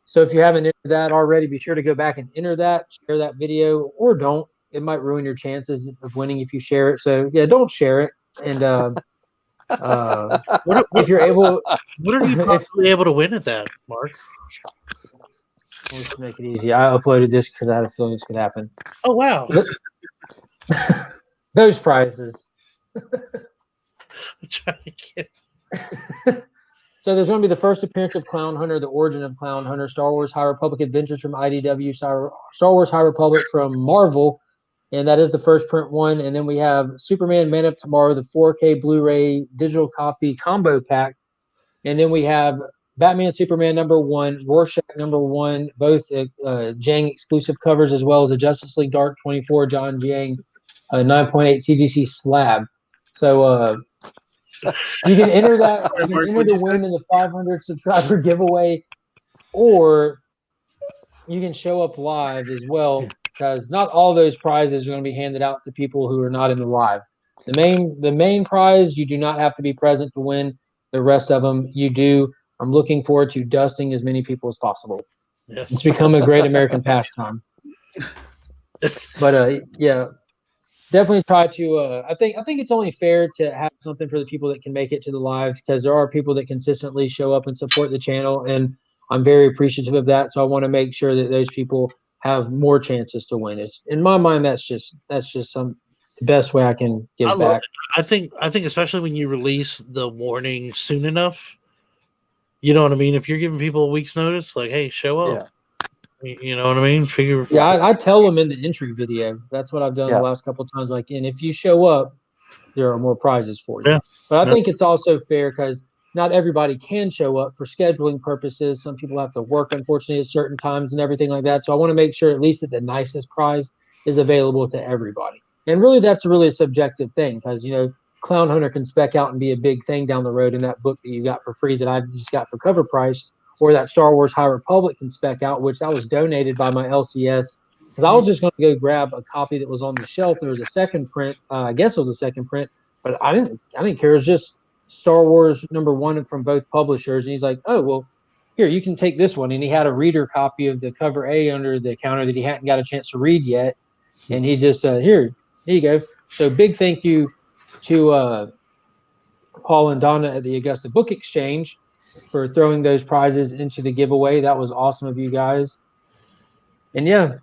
So if you haven't entered that already, be sure to go back and enter that, share that video, or don't. It might ruin your chances of winning if you share it. So yeah, don't share it. And if you're able, What are you possibly able to win at that, Mark? let's make it easy. I uploaded this because I had a feeling this could happen. Oh, wow. Those prizes. I'm trying to get... So there's going to be the first appearance of Clown Hunter, the origin of Clown Hunter, Star Wars High Republic Adventures from IDW, Star Wars High Republic from Marvel, and that is the first print one. And then we have Superman Man of Tomorrow, the 4K Blu-ray digital copy combo pack. And then we have Batman Superman #1, Rorschach #1, both Jang exclusive covers, as well as the Justice League Dark 24 John Jang 9.8 CGC slab. So you can enter that. You can enter to win in the 500 subscriber giveaway, or you can show up live as well, because not all those prizes are going to be handed out to people who are not in the live. The main prize, you do not have to be present to win. The rest of them, you do. I'm looking forward to dusting as many people as possible. Yes. It's become a great American pastime. But yeah, definitely try to. I think it's only fair to have something for the people that can make it to the lives, because there are people that consistently show up and support the channel, and I'm very appreciative of that. So I want to make sure that those people have more chances to win. It's, in my mind, that's just the best way I can give back. I think especially when you release the warning soon enough, you know what I mean? If you're giving people a week's notice, like, hey, show up. You know what I mean? Yeah, I tell them in the entry video. That's what I've done the last couple of times. Like, and if you show up, there are more prizes for you. Yeah. But I think it's also fair because not everybody can show up for scheduling purposes. Some people have to work, unfortunately, at certain times and everything like that. So I want to make sure at least that the nicest prize is available to everybody. And really, that's really a subjective thing because, you know, Clown Hunter can spec out and be a big thing down the road in that book that you got for free that I just got for cover price, or that Star Wars High Republic can spec out, which that was donated by my LCS. Because I was just going to go grab a copy that was on the shelf. There was a second print. I guess it was a second print, but I didn't care. It was just Star Wars #1 from both publishers. And he's like, oh, well, here, you can take this one. And he had a reader copy of the cover A under the counter that he hadn't got a chance to read yet. And he just said, here you go. So big thank you to Paul and Donna at the Augusta Book Exchange for throwing those prizes into the giveaway. That was awesome of you guys. And yeah,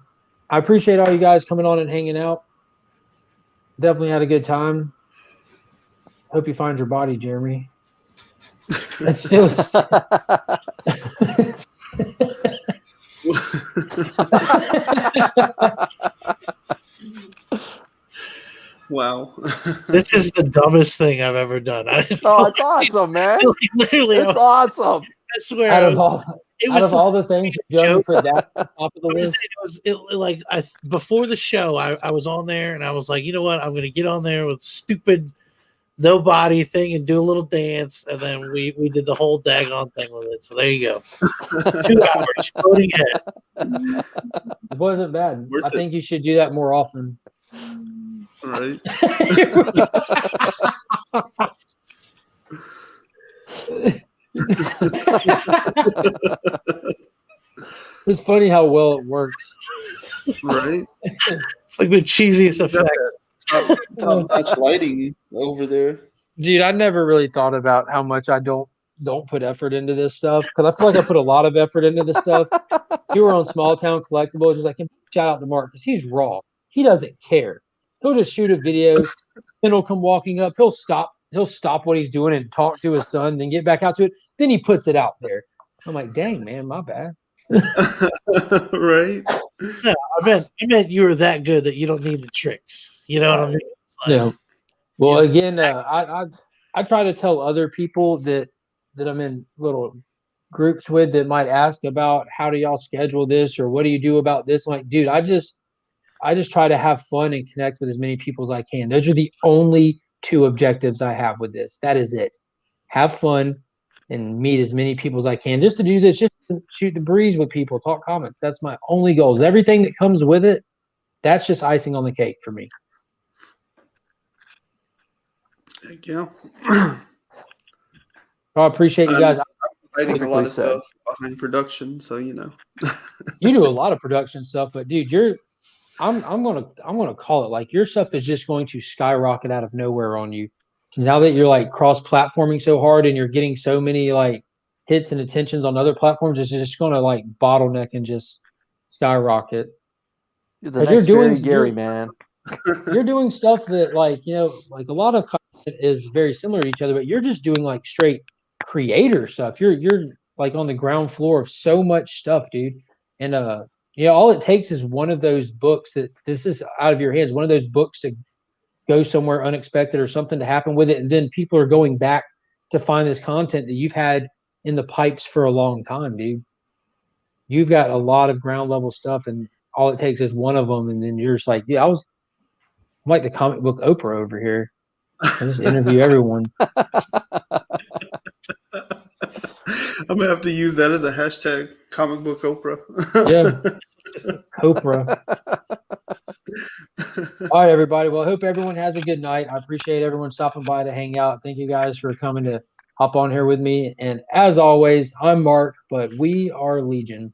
I appreciate all you guys coming on and hanging out. Definitely had a good time. Hope you find your body, Jeremy. It's still. Wow. This is the dumbest thing I've ever done. It's awesome, man. Literally, It's awesome. I swear. Out of all the things, Joe put that on top of the list. Before the show, I was on there and I was like, you know what? I'm going to get on there with stupid no body thing and do a little dance. And then we did the whole daggone thing with it. So there you go. 2 hours floating head. It wasn't bad. I think you should do that more often. Right. It's funny how well it works. Right. It's like the cheesiest effect. Top-notch lighting over there. Dude, I never really thought about how much I don't put effort into this stuff because I feel like I put a lot of effort into this stuff. You were on Small Town Collectibles. Just like, shout out to Mark because he's raw. He doesn't care. He'll just shoot a video. Then he'll come walking up. He'll stop what he's doing and talk to his son. Then get back out to it. Then he puts it out there. I'm like, dang, man, my bad. Right. No, I meant you were that good that you don't need the tricks. You know what I mean? Yeah. Well, again, I try to tell other people that I'm in little groups with that might ask about how do y'all schedule this or what do you do about this? I'm like, dude, I just try to have fun and connect with as many people as I can. Those are the only 2 objectives I have with this. That is it. Have fun and meet as many people as I can. Just to do this, just to shoot the breeze with people, talk comics. That's my only goals. Everything that comes with it, that's just icing on the cake for me. Thank you. I appreciate you guys. I'm writing a lot of stuff behind production, so you know. You do a lot of production stuff, but dude, I'm gonna call it like your stuff is just going to skyrocket out of nowhere on you. Now that you're like cross-platforming so hard and you're getting so many like hits and attentions on other platforms, it's just gonna like bottleneck and just skyrocket. You're doing Gary, man. You're doing stuff that like, you know, like a lot of content is very similar to each other, but you're just doing like straight creator stuff. You're like on the ground floor of so much stuff, dude. And you know, all it takes is one of those books that this is out of your hands, one of those books to go somewhere unexpected or something to happen with it. And then people are going back to find this content that you've had in the pipes for a long time, dude. You've got a lot of ground level stuff and all it takes is one of them. And then you're just like, yeah, I'm like the comic book Oprah over here. I just interview everyone. I'm gonna have to use that as a hashtag, comic book Oprah. Yeah, Oprah. All right, everybody. Well, I hope everyone has a good night. I appreciate everyone stopping by to hang out. Thank you guys for coming to hop on here with me. And as always, I'm Mark, but we are Legion.